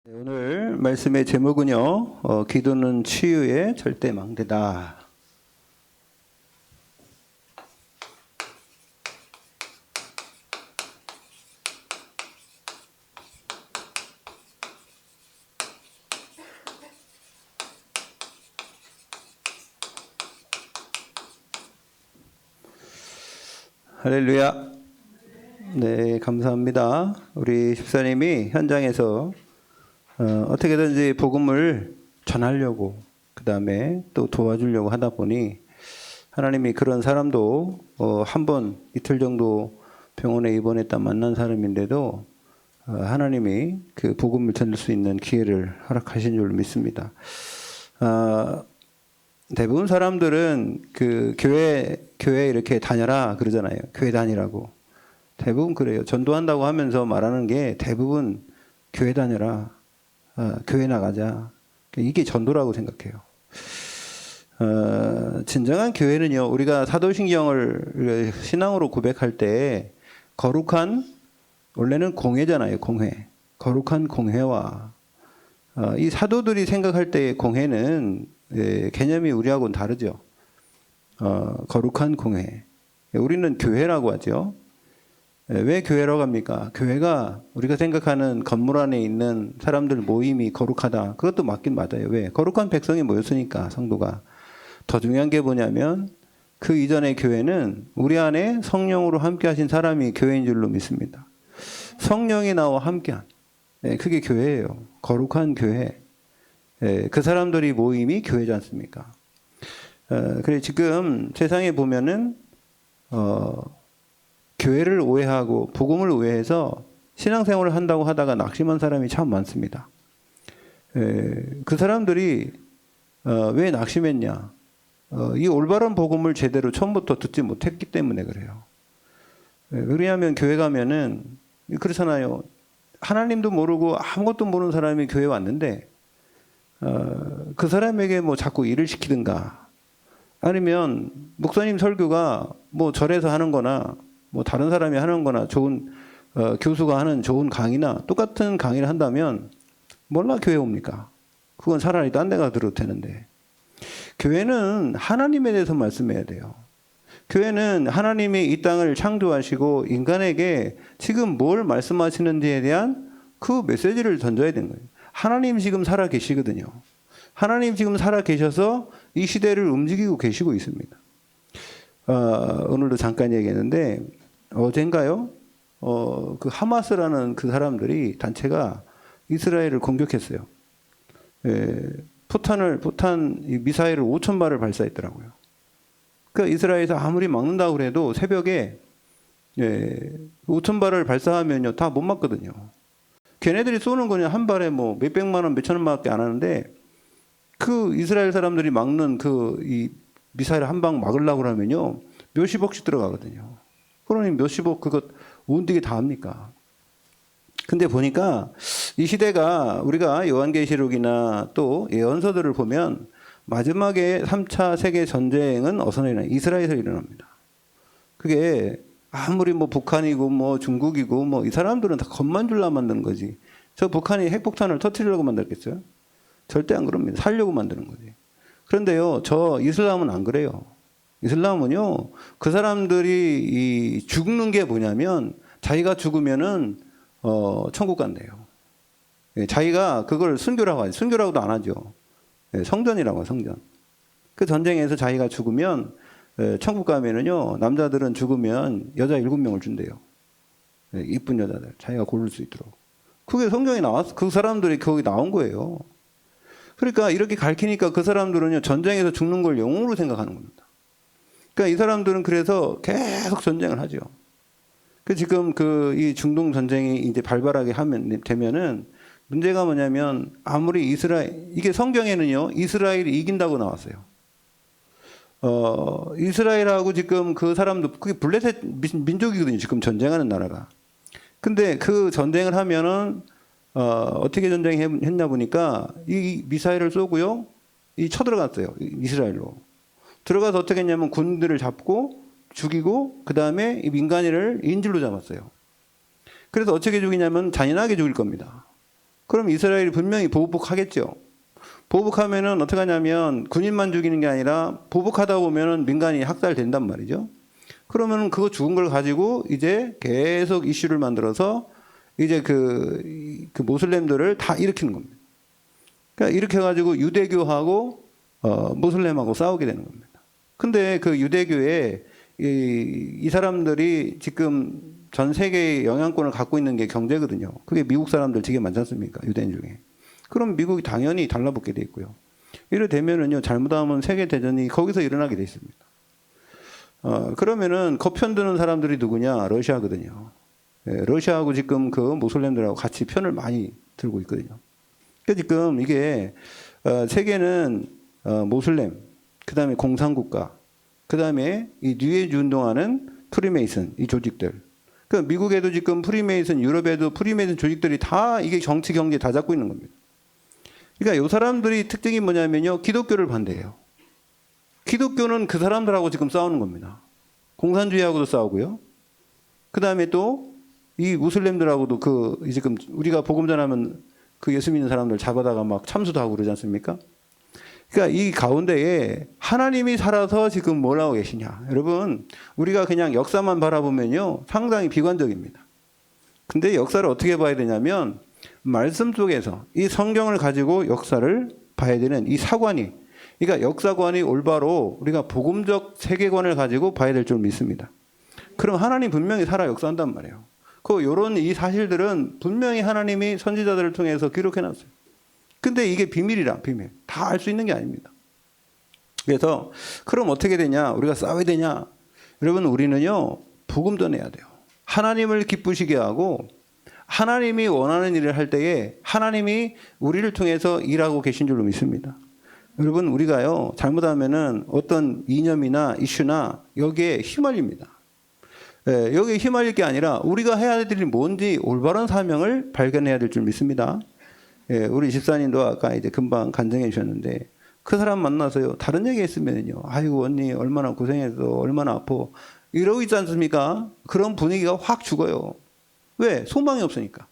오늘 말씀의 제목은요, 기도는 치유의 절대 망대다. 할렐루야. 네, 감사합니다. 우리 집사님이 현장에서 어떻게든지 복음을 전하려고, 그 다음에 또 도와주려고 하다 보니 하나님이 그런 사람도 한 번 이틀 정도 병원에 입원했다 만난 사람인데도 하나님이 그 복음을 전할 수 있는 기회를 허락하신 줄 믿습니다. 대부분 사람들은 그 교회 이렇게 다녀라 그러잖아요. 교회 다니라고. 대부분 그래요. 전도한다고 하면서 말하는 게 대부분 교회 다녀라. 교회 나가자. 이게 전도라고 생각해요. 진정한 교회는요, 우리가 사도신경을 신앙으로 고백할 때 거룩한, 원래는 공회잖아요, 공회. 거룩한 공회와 이 사도들이 생각할 때의 공회는 개념이 우리하고는 다르죠. 거룩한 공회. 우리는 교회라고 하죠. 왜 교회라고 합니까? 교회가 우리가 생각하는 건물 안에 있는 사람들 모임이 거룩하다. 그것도 맞긴 맞아요. 왜? 거룩한 백성이 모였으니까, 성도가. 더 중요한 게 뭐냐면 그 이전의 교회는 우리 안에 성령으로 함께 하신 사람이 교회인 줄로 믿습니다. 성령이 나와 함께한. 그게 교회예요. 거룩한 교회. 그 사람들이 모임이 교회지 않습니까? 그래 지금 세상에 보면은 교회를 오해하고 복음을 오해해서 신앙생활을 한다고 하다가 낙심한 사람이 참 많습니다. 그 사람들이 왜 낙심했냐? 이 올바른 복음을 제대로 처음부터 듣지 못했기 때문에 그래요. 왜냐하면 교회 가면은 그렇잖아요. 하나님도 모르고 아무것도 모르는 사람이 교회 왔는데 그 사람에게 뭐 자꾸 일을 시키든가 아니면 목사님 설교가 뭐 절에서 하는 거나 뭐 다른 사람이 하는 거나 좋은 교수가 하는 좋은 강의나 똑같은 강의를 한다면 몰라 교회 옵니까? 그건 차라리 딴 데 가서 들어도 되는데. 교회는 하나님에 대해서 말씀해야 돼요. 교회는 하나님이 이 땅을 창조하시고 인간에게 지금 뭘 말씀하시는지에 대한 그 메시지를 던져야 되는 거예요. 하나님 지금 살아 계시거든요. 하나님 지금 살아 계셔서 이 시대를 움직이고 계시고 있습니다. 오늘도 잠깐 얘기했는데 어젠가요? 그 하마스라는 그 사람들이 단체가 이스라엘을 공격했어요. 포탄 미사일을 5,000발을 발사했더라고요. 그러니까 이스라엘에서 아무리 막는다고 그래도 새벽에 5,000발을 발사하면요 다 못 막거든요. 걔네들이 쏘는 거는 한 발에 뭐 몇백만 원, 몇천원밖에 안 하는데 그 이스라엘 사람들이 막는 이 미사일 한 방 막으려고 하면요 몇십억씩 들어가거든요. 그러니 몇십억 그것 어디게 다 합니까? 근데 보니까 이 시대가 우리가 요한계시록이나 또 예언서들을 보면 마지막에 3차 세계 전쟁은 어디서 일어나요? 이스라엘에서 일어납니다. 그게 아무리 뭐 북한이고 뭐 중국이고 뭐 이 사람들은 다 겁만 줄라 만드는 거지. 저 북한이 핵폭탄을 터뜨리려고 만들겠어요? 절대 안 그럽니다. 살려고 만드는 거지. 그런데요, 저 이슬람은 안 그래요. 이슬람은요, 그 사람들이 죽는 게 뭐냐면 자기가 죽으면은 천국 간대요. 자기가 그걸 순교라고 하죠. 순교라고도 안 하죠. 성전이라고 해요, 성전. 그 전쟁에서 자기가 죽으면 천국 가면은요, 남자들은 죽으면 여자 7명을 준대요. 이쁜 여자들. 자기가 고를 수 있도록. 그게 성경에 나왔어. 그 사람들이 거기 나온 거예요. 그러니까 이렇게 가르치니까 그 사람들은요, 전쟁에서 죽는 걸 영웅으로 생각하는 겁니다. 그러니까 이 사람들은 그래서 계속 전쟁을 하죠. 그 지금 이 중동 전쟁이 이제 발발하게 되면은 문제가 뭐냐면 아무리 이게 성경에는요, 이스라엘이 이긴다고 나왔어요. 이스라엘하고 지금 그 사람도, 그게 블레셋 민족이거든요. 지금 전쟁하는 나라가. 근데 그 전쟁을 하면은, 어떻게 전쟁했나 보니까 이 미사일을 쏘고요. 쳐들어갔어요. 이스라엘로. 들어가서 어떻게 했냐면 군들을 잡고 죽이고, 그 다음에 이 민간인을 인질로 잡았어요. 그래서 어떻게 죽이냐면 잔인하게 죽일 겁니다. 그럼 이스라엘이 분명히 보복하겠죠. 보복하면은 어떻게 하냐면 군인만 죽이는 게 아니라 보복하다 보면은 민간이 학살된단 말이죠. 그러면은 그거 죽은 걸 가지고 이제 계속 이슈를 만들어서 이제 그 모슬렘들을 다 일으키는 겁니다. 그러니까 이렇게 해가지고 유대교하고 모슬렘하고 싸우게 되는 겁니다. 근데 그 유대교에 이 사람들이 지금 전 세계의 영향권을 갖고 있는 게 경제거든요. 그게 미국 사람들 되게 많지 않습니까? 유대인 중에. 그럼 미국이 당연히 달라붙게 돼 있고요. 이래 되면은요, 잘못하면 세계대전이 거기서 일어나게 돼 있습니다. 그러면은 거편 드는 사람들이 누구냐? 러시아거든요. 예, 러시아하고 지금 그 모슬렘들하고 같이 편을 많이 들고 있거든요. 그러니까 지금 이게 세계는 모슬렘, 그 다음에 공산국가, 그 다음에 이 뉴에이지 운동하는 프리메이슨, 이 조직들. 그 미국에도 지금 프리메이슨, 유럽에도 프리메이슨 조직들이 다 이게 정치, 경제 다 잡고 있는 겁니다. 그러니까 이 사람들이 특징이 뭐냐면요, 기독교를 반대해요. 기독교는 그 사람들하고 지금 싸우는 겁니다. 공산주의하고도 싸우고요. 그 다음에 또 이 무슬림들하고도 지금 우리가 복음 전하면 그 예수 믿는 사람들 잡아다가 막 참수도 하고 그러지 않습니까? 그러니까 이 가운데에 하나님이 살아서 지금 뭘 하고 계시냐. 여러분, 우리가 그냥 역사만 바라보면요, 상당히 비관적입니다. 근데 역사를 어떻게 봐야 되냐면, 말씀 속에서 이 성경을 가지고 역사를 봐야 되는 이 사관이, 그러니까 역사관이 올바로 우리가 복음적 세계관을 가지고 봐야 될 줄 믿습니다. 그럼 하나님 분명히 살아 역사한단 말이에요. 요런 이 사실들은 분명히 하나님이 선지자들을 통해서 기록해 놨어요. 근데 이게 비밀이라, 비밀. 다 알 수 있는 게 아닙니다. 그래서, 그럼 어떻게 되냐? 우리가 싸워야 되냐? 여러분, 우리는요, 복음 전해야 돼요. 하나님을 기쁘시게 하고, 하나님이 원하는 일을 할 때에 하나님이 우리를 통해서 일하고 계신 줄로 믿습니다. 여러분, 우리가요, 잘못하면은 어떤 이념이나 이슈나 여기에 휘말립니다. 예, 여기에 휘말릴 게 아니라 우리가 해야 될 일이 뭔지 올바른 사명을 발견해야 될 줄 믿습니다. 예, 우리 집사님도 아까 이제 금방 간증해 주셨는데, 그 사람 만나서요, 다른 얘기 했으면요, 아이고, 언니, 얼마나 고생해서, 얼마나 아파. 이러고 있지 않습니까? 그런 분위기가 확 죽어요. 왜? 소망이 없으니까.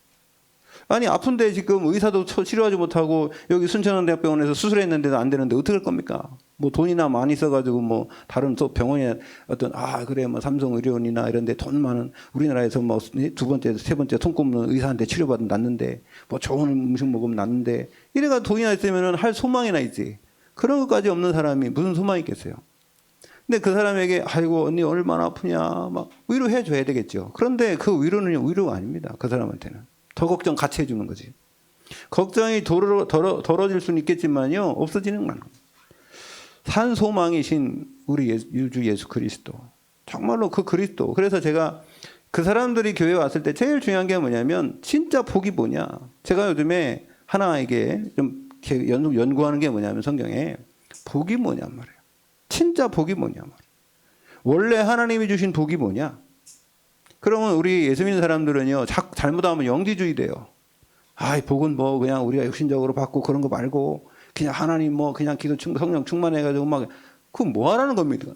아니, 아픈데 지금 의사도 치료하지 못하고 여기 순천향대학병원에서 수술했는데도 안 되는데 어떻게 할 겁니까? 뭐 돈이나 많이 써가지고 뭐 다른 또 병원에 어떤 그래 뭐 삼성의료원이나 이런데 돈 많은 우리나라에서 뭐 두 번째 세 번째 손꼽는 의사한테 치료받으면 낫는데 뭐 좋은 음식 먹으면 낫는데 이래가 돈이나 있으면은 할 소망이나 있지. 그런 것까지 없는 사람이 무슨 소망이 있겠어요? 근데 그 사람에게 아이고 언니 얼마나 아프냐 막 위로해 줘야 되겠죠. 그런데 그 위로는 위로가 아닙니다. 그 사람한테는 더 걱정 같이 해주는 거지. 걱정이 덜어질 수는 있겠지만요, 없어지는 건 아닙니다. 산 소망이신 우리 주 예수 그리스도, 정말로 그 그리스도. 그래서 제가 그 사람들이 교회에 왔을 때 제일 중요한 게 뭐냐면 진짜 복이 뭐냐. 제가 요즘에 하나 이게 좀 연구하는 게 뭐냐면 성경에 복이 뭐냔 말이에요. 진짜 복이 뭐냐 말이에요. 원래 하나님이 주신 복이 뭐냐. 그러면 우리 예수 믿는 사람들은요, 잘못하면 영지주의 돼요. 복은 뭐 그냥 우리가 육신적으로 받고 그런 거 말고 그냥 하나님 뭐 그냥 성령 충만해가지고 막 그건 뭐 하라는 겁니까?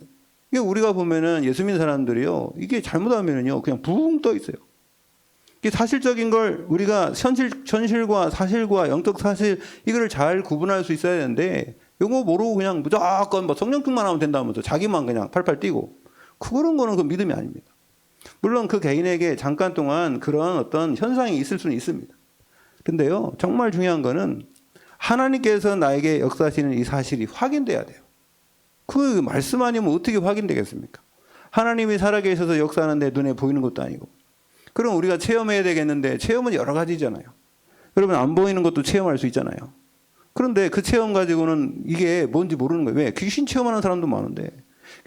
이게 우리가 보면은 예수 믿는 사람들이요, 이게 잘못하면은요 그냥 붕 떠 있어요. 이게 사실적인 걸 우리가 현실과 사실과 영적 사실 이거를 잘 구분할 수 있어야 되는데 이거 모르고 그냥 무조건 뭐 성령 충만하면 된다면서 자기만 그냥 팔팔 뛰고 그런 거는 그 믿음이 아닙니다. 물론 그 개인에게 잠깐 동안 그런 어떤 현상이 있을 수는 있습니다. 근데요, 정말 중요한 거는 하나님께서 나에게 역사하시는 이 사실이 확인돼야 돼요. 그 말씀 아니면 어떻게 확인되겠습니까? 하나님이 살아계셔서 역사하는데 눈에 보이는 것도 아니고. 그럼 우리가 체험해야 되겠는데 체험은 여러 가지잖아요. 여러분 안 보이는 것도 체험할 수 있잖아요. 그런데 그 체험 가지고는 이게 뭔지 모르는 거예요. 왜? 귀신 체험하는 사람도 많은데,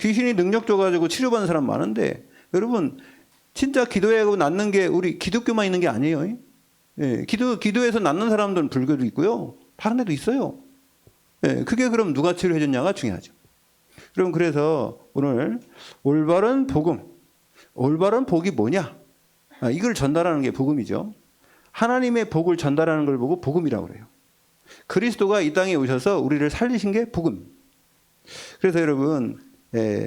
귀신이 능력 줘가지고 치료받는 사람 많은데, 여러분 진짜 기도하고 낫는 게 우리 기독교만 있는 게 아니에요. 예, 기도에서 낫는 사람들은 불교도 있고요, 다른 데도 있어요. 예, 그게 그럼 누가 치료해 줬냐가 중요하죠. 여러분 그래서 오늘 올바른 복음, 올바른 복이 뭐냐? 이걸 전달하는 게 복음이죠. 하나님의 복을 전달하는 걸 보고 복음이라고 그래요. 그리스도가 이 땅에 오셔서 우리를 살리신 게 복음. 그래서 여러분,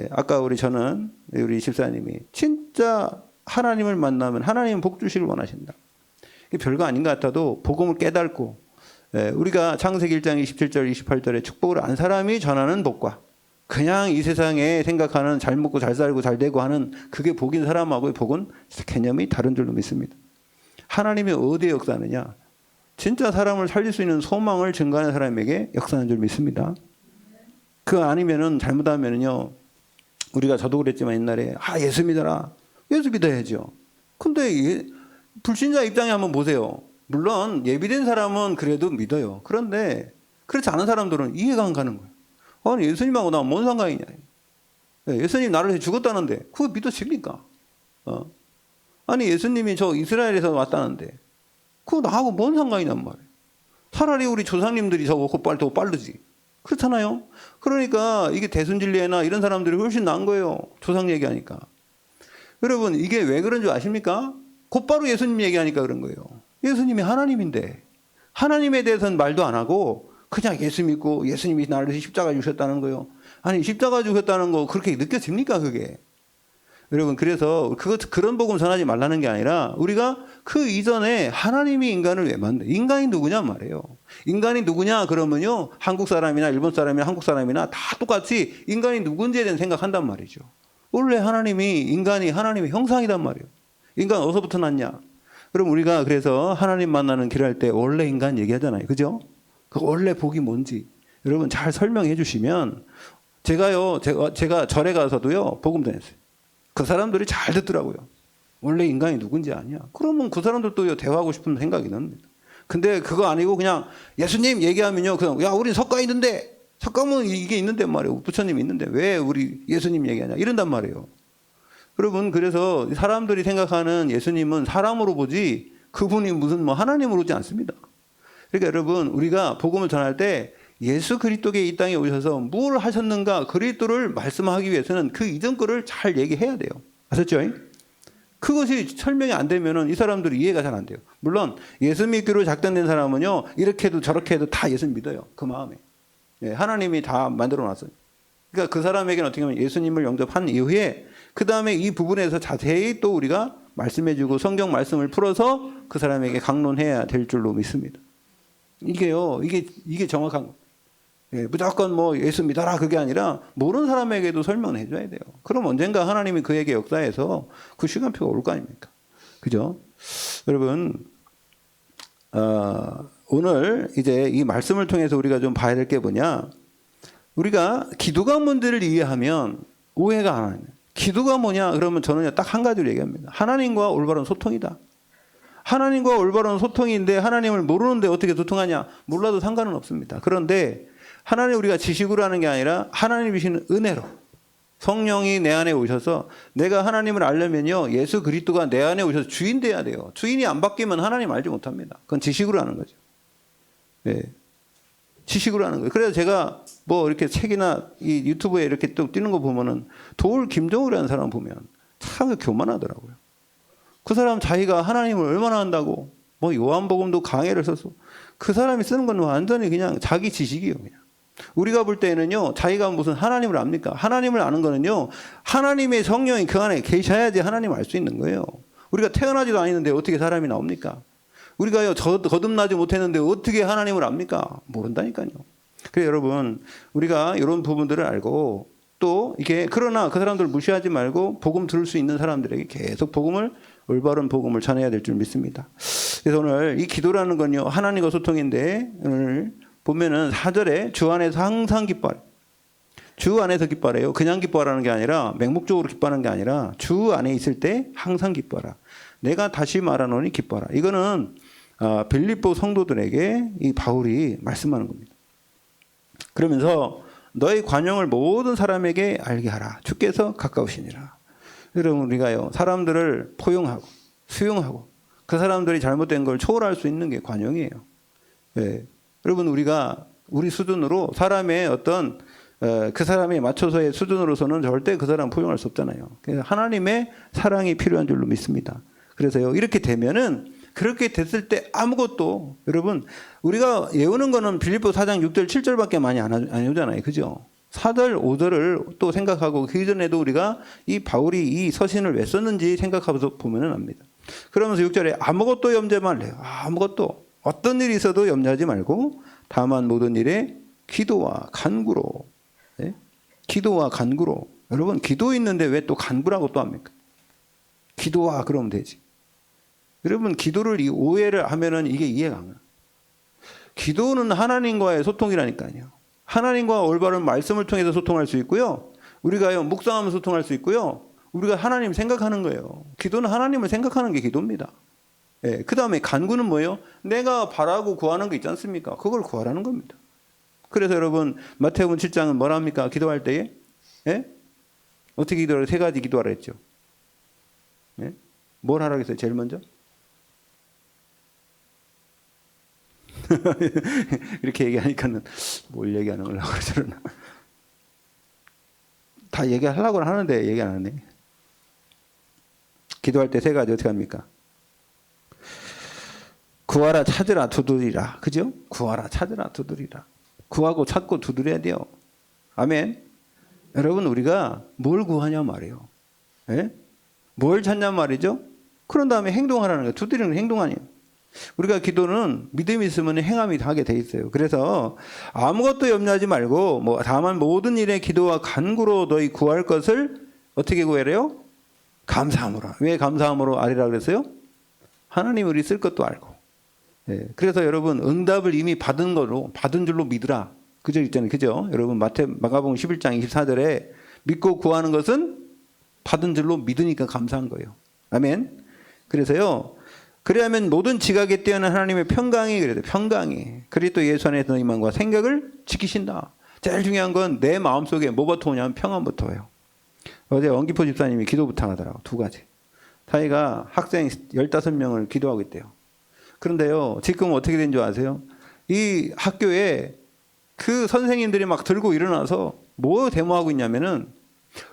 아까 저는 우리 집사님이 진짜 하나님을 만나면 하나님은 복 주시길 원하신다. 이게 별거 아닌 것 같아도 복음을 깨닫고, 우리가 창세기 1장 27절 28절에 축복을 안 사람이 전하는 복과 그냥 이 세상에 생각하는 잘 먹고 잘 살고 잘 되고 하는 그게 복인 사람하고의 복은 개념이 다른 줄로 믿습니다. 하나님이 어디에 역사하느냐? 진짜 사람을 살릴 수 있는 소망을 증거하는 사람에게 역사하는 줄 믿습니다. 그 아니면은 잘못하면은요, 우리가 저도 그랬지만 옛날에 예수 믿어라. 예수 믿어야죠. 근데 불신자 입장에 한번 보세요. 물론 예비된 사람은 그래도 믿어요. 그런데 그렇지 않은 사람들은 이해가 안 가는 거예요. 아니 예수님하고 나 뭔 상관이냐. 예수님 나를 위해 죽었다는데 그거 믿어집니까? 아니 예수님이 저 이스라엘에서 왔다는데 그거 나하고 뭔 상관이냔 말이에요. 차라리 우리 조상님들이 저거 더 빠르지. 그렇잖아요. 그러니까 이게 대순진리회나 이런 사람들이 훨씬 나은 거예요. 조상 얘기하니까. 여러분 이게 왜 그런 줄 아십니까? 곧바로 예수님 얘기하니까 그런 거예요. 예수님이 하나님인데 하나님에 대해서는 말도 안 하고 그냥 예수 믿고 예수님이 나를 위해서 십자가 주셨다는 거예요. 아니 십자가 주셨다는 거 그렇게 느껴집니까 그게? 여러분 그래서 그런 복음 전하지 말라는 게 아니라 우리가 그 이전에 하나님이 인간을 왜 만든 인간이 누구냐 말이에요. 인간이 누구냐 그러면요 한국 사람이나 일본 사람이나 한국 사람이나 다 똑같이 인간이 누군지에 대한 생각한단 말이죠. 원래 인간이 하나님의 형상이단 말이에요. 인간 어디서부터 났냐? 그럼 우리가 그래서 하나님 만나는 길 할 때 원래 인간 얘기하잖아요. 그죠? 그 원래 복이 뭔지 여러분 잘 설명해 주시면 제가 절에 가서도요 복음 전했어요. 그 사람들이 잘 듣더라고요. 원래 인간이 누군지 아냐? 그러면 그 사람들도 대화하고 싶은 생각이 납니다. 근데 그거 아니고 그냥 예수님 얘기하면요 그냥 야 우린 석가 있는데 석가면 이게 있는데 말이에요. 부처님이 있는데 왜 우리 예수님 얘기하냐 이런단 말이에요. 여러분 그래서 사람들이 생각하는 예수님은 사람으로 보지 그분이 무슨 하나님으로 오지 않습니다. 그러니까 여러분 우리가 복음을 전할 때 예수 그리스도께 이 땅에 오셔서 뭘 하셨는가 그리스도를 말씀하기 위해서는 그 이전 거를 잘 얘기해야 돼요. 아셨죠? 그것이 설명이 안 되면은 이 사람들이 이해가 잘 안 돼요. 물론 예수 믿기로 작정된 사람은요 이렇게 해도 저렇게 해도 다 예수 믿어요. 그 마음에. 하나님이 다 만들어 놨어요. 그러니까 그 사람에게는 어떻게 하면 예수님을 영접한 이후에 그 다음에 이 부분에서 자세히 또 우리가 말씀해주고 성경 말씀을 풀어서 그 사람에게 강론해야 될 줄로 믿습니다. 이게 정확한 거. 무조건 예수 믿어라 그게 아니라 모르는 사람에게도 설명을 해줘야 돼요. 그럼 언젠가 하나님이 그에게 역사해서 그 시간표가 올 거 아닙니까? 그죠? 여러분, 오늘 이제 이 말씀을 통해서 우리가 좀 봐야 될 게 뭐냐? 우리가 기도가 뭔지를 이해하면 오해가 안 와요. 기도가 뭐냐? 그러면 저는 딱 한 가지를 얘기합니다. 하나님과 올바른 소통이다. 하나님과 올바른 소통인데 하나님을 모르는데 어떻게 소통하냐? 몰라도 상관은 없습니다. 그런데 하나님 우리가 지식으로 하는 게 아니라 하나님 주시는 은혜로 성령이 내 안에 오셔서 내가 하나님을 알려면요 예수 그리스도가 내 안에 오셔서 주인 돼야 돼요. 주인이 안 바뀌면 하나님 알지 못합니다. 그건 지식으로 하는 거죠. 지식으로 하는 거예요. 그래서 제가 이렇게 책이나 이 유튜브에 이렇게 또 뜨는 거 보면은 도울 김정우라는 사람 보면 참 교만하더라고요. 그 사람 자기가 하나님을 얼마나 안다고 요한복음도 강해를 써서 그 사람이 쓰는 건 완전히 그냥 자기 지식이에요. 그냥. 우리가 볼 때는요 자기가 무슨 하나님을 압니까? 하나님을 아는 거는요 하나님의 성령이 그 안에 계셔야지 하나님을 알 수 있는 거예요. 우리가 태어나지도 않았는데 어떻게 사람이 나옵니까? 우리가요 거듭나지 못했는데 어떻게 하나님을 압니까? 모른다니까요. 그래서 여러분 우리가 이런 부분들을 알고 또 이게 그러나 그 사람들을 무시하지 말고 복음 들을 수 있는 사람들에게 계속 올바른 복음을 전해야 될 줄 믿습니다. 그래서 오늘 이 기도라는 건요 하나님과 소통인데 오늘 보면은 4절에 주 안에서 항상 기뻐하라. 주 안에서 기뻐하래요. 그냥 기뻐하라는 게 아니라 맹목적으로 기뻐하는 게 아니라 주 안에 있을 때 항상 기뻐하라. 내가 다시 말하노니 기뻐하라. 이거는 빌립보 성도들에게 이 바울이 말씀하는 겁니다. 그러면서 너의 관용을 모든 사람에게 알게 하라. 주께서 가까우시니라. 여러분 우리가요 사람들을 포용하고 수용하고 그 사람들이 잘못된 걸 초월할 수 있는 게 관용이에요. 여러분 우리 수준으로 사람의 어떤 그 사람에 맞춰서의 수준으로서는 절대 그 사람 포용할 수 없잖아요. 그래서 하나님의 사랑이 필요한 줄로 믿습니다. 그래서요 이렇게 되면은 그렇게 됐을 때 아무것도 여러분 우리가 외우는 거는 빌립보 4장 6절 7절밖에 많이 안 해오잖아요. 그죠? 4절, 5절을 또 생각하고 그 이전에도 우리가 이 바울이 이 서신을 왜 썼는지 생각하면서 보면 압니다. 그러면서 6절에 아무것도 염려 말래요. 아무것도 어떤 일이 있어도 염려하지 말고 다만 모든 일에 기도와 간구로. 네? 기도와 간구로. 여러분 기도 있는데 왜 또 간구라고 또 합니까? 기도와 그러면 되지. 여러분 기도를 이 오해를 하면은 이게 이해가 안 가요. 기도는 하나님과의 소통이라니까요. 하나님과 올바른 말씀을 통해서 소통할 수 있고요. 우리가요 묵상하면서 소통할 수 있고요. 우리가 하나님 생각하는 거예요. 기도는 하나님을 생각하는 게 기도입니다. 예, 그 다음에 간구는 뭐예요? 내가 바라고 구하는 거 있지 않습니까? 그걸 구하라는 겁니다. 그래서 여러분 마태복음 7장은 뭐라 합니까? 기도할 때에 예? 어떻게 기도하라? 3가지 기도하라 했죠. 예? 뭘 하라고 했어요? 제일 먼저? 이렇게 얘기하니까는 뭘 얘기하는 걸로 그러잖아. 다 얘기하려고 하는데 얘기 안 하네. 기도할 때 3가지 어떻게 합니까? 구하라, 찾으라, 두드리라. 그죠? 구하라, 찾으라, 두드리라. 구하고 찾고 두드려야 돼요. 아멘. 여러분 우리가 뭘 구하냐 말이에요. 예? 뭘 찾냐 말이죠? 그런 다음에 행동하라는 거예요. 두드리는 행동 아니에요. 우리가 기도는 믿음이 있으면 행함이 하게 돼 있어요. 그래서 아무것도 염려하지 말고 뭐 다만 모든 일에 기도와 간구로 너희 구할 것을 어떻게 구하래요? 감사함으로. 왜 감사함으로 아뢰라 그랬어요? 하나님 우리 쓸 것도 알고. 예, 그래서 여러분 응답을 이미 받은 거로 받은 줄로 믿으라. 그죠 있잖아요. 그죠? 여러분 마가복음 11장 24절에 믿고 구하는 것은 받은 줄로 믿으니까 감사한 거예요. 아멘. 그래서요. 그래야면 모든 지각에 뛰어난 하나님의 평강이 그래도 평강이 그리스도 예수 안에서 이만과 생각을 지키신다. 제일 중요한 건 내 마음속에 뭐부터 오냐면 평안부터 오요. 어제 원기포 집사님이 기도 부탁하더라고. 2가지. 자기가 학생 15명을 기도하고 있대요. 그런데요. 지금 어떻게 된 줄 아세요? 이 학교에 그 선생님들이 막 들고 일어나서 뭐 데모하고 있냐면은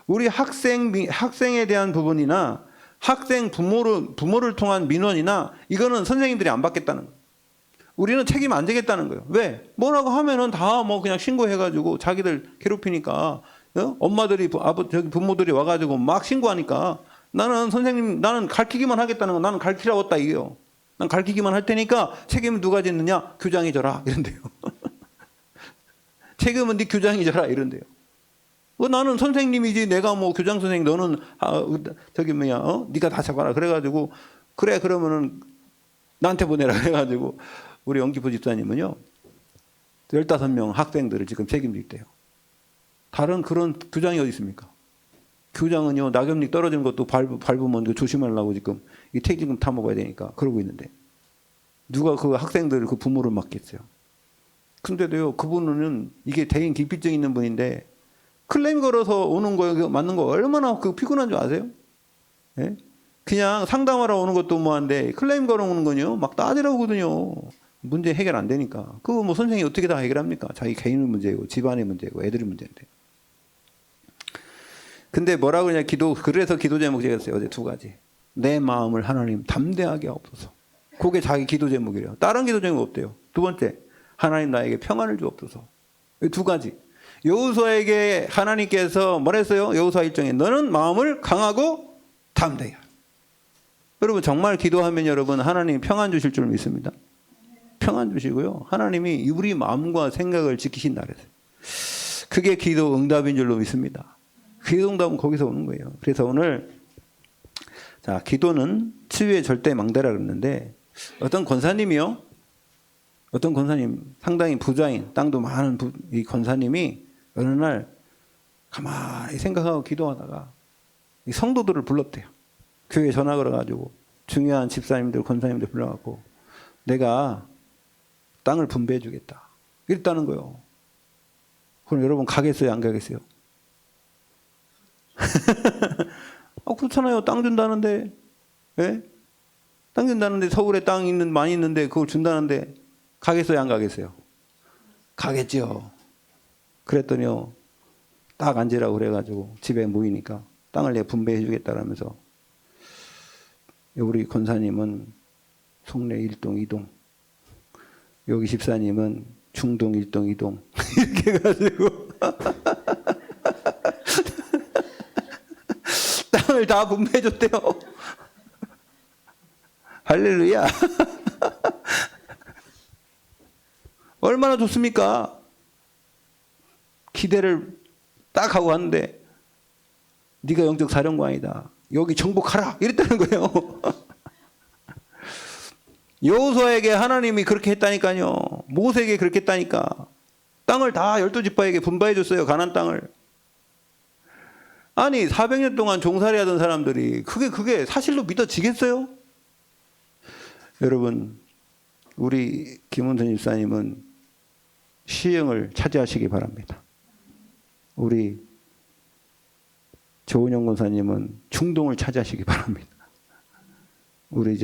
우리 학생에 대한 부분이나 학생 부모를 통한 민원이나 이거는 선생님들이 안 받겠다는 거예요. 우리는 책임 안 지겠다는 거예요. 왜? 뭐라고 하면은 다 뭐 그냥 신고해가지고 자기들 괴롭히니까 엄마들이 부모들이 와가지고 막 신고하니까 나는 가르치기만 하겠다는 거. 나는 가르치라고 했다 이게요. 난 가르치기만 할 테니까 책임은 누가 졌느냐? 교장이 져라 이런데요. 책임은 네 교장이 져라 이런데요. 나는 선생님이지 내가 뭐 교장 선생님 너는 네가 다 잡아라 그래가지고 그래 그러면은 나한테 보내라 그래가지고 우리 영기포 집사님은요 15명 학생들을 지금 책임지고 있대요. 다른 그런 교장이 어디 있습니까? 교장은요 낙엽잎 떨어지는 것도 밟으면 조심하려고 지금 이 책임 타먹어야 되니까 그러고 있는데 누가 그 학생들을 그 부모를 맡겠어요. 근데도요 그분은 이게 대인 기피증 있는 분인데 클레임 걸어서 오는 거 맞는 거 얼마나 그 피곤한 줄 아세요? 예? 그냥 상담하러 오는 것도 뭐한데 클레임 걸어오는 거요 막 따지라고거든요. 문제 해결 안 되니까. 그거 뭐 선생님이 어떻게 다 해결합니까? 자기 개인의 문제고 집안의 문제고 애들의 문제인데. 근데 뭐라고 그러냐 그래서 기도 제목 제가 어제 2가지. 내 마음을 하나님 담대하게 하옵소서. 그게 자기 기도 제목이래요. 다른 기도 제목 없대요. 2번째 하나님 나에게 평안을 주옵소서. 2가지. 여호수아에게 하나님께서 뭐랬어요? 여호수아 1장에 너는 마음을 강하고 담대히 하라. 여러분 정말 기도하면 여러분 하나님 평안 주실 줄 믿습니다. 평안 주시고요. 하나님이 우리 마음과 생각을 지키신다 그랬어요. 그게 기도 응답인 줄로 믿습니다. 기도 응답은 거기서 오는 거예요. 그래서 오늘 자 기도는 치유의 절대 망대라 그랬는데 어떤 권사님이요. 어떤 권사님 상당히 부자인 땅도 많은 이 권사님이 어느 날 가만히 생각하고 기도하다가 이 성도들을 불렀대요. 교회에 전화 걸어가지고 중요한 집사님들 권사님들 불러갖고 내가 땅을 분배해 주겠다 이랬다는 거예요. 그럼 여러분 가겠어요 안 가겠어요? 그렇잖아요. 땅 준다는데 예? 땅 준다는데 서울에 땅 많이 있는데 그걸 준다는데 가겠어요 안 가겠어요? 가겠죠. 그랬더니요 딱 앉으라고 그래가지고 집에 모이니까 땅을 내가 분배해 주겠다라면서 우리 권사님은 송내 1동 2동 여기 집사님은 중동 1동 2동 이렇게 해가지고 땅을 다 분배해 줬대요. 할렐루야. 얼마나 좋습니까? 기대를 딱 하고 왔는데 네가 영적 사령관이다. 여기 정복하라. 이랬다는 거예요. 여호수아에게 하나님이 그렇게 했다니까요. 모세에게 그렇게 했다니까. 땅을 다 12지파에게 분배해 줬어요. 가나안 땅을. 아니 400년 동안 종살이 하던 사람들이 그게 사실로 믿어지겠어요? 여러분, 우리 김은선 집사님은 시흥을 차지하시기 바랍니다. 우리 조은영 권사님은 중동을 차지하시기 바랍니다. 우리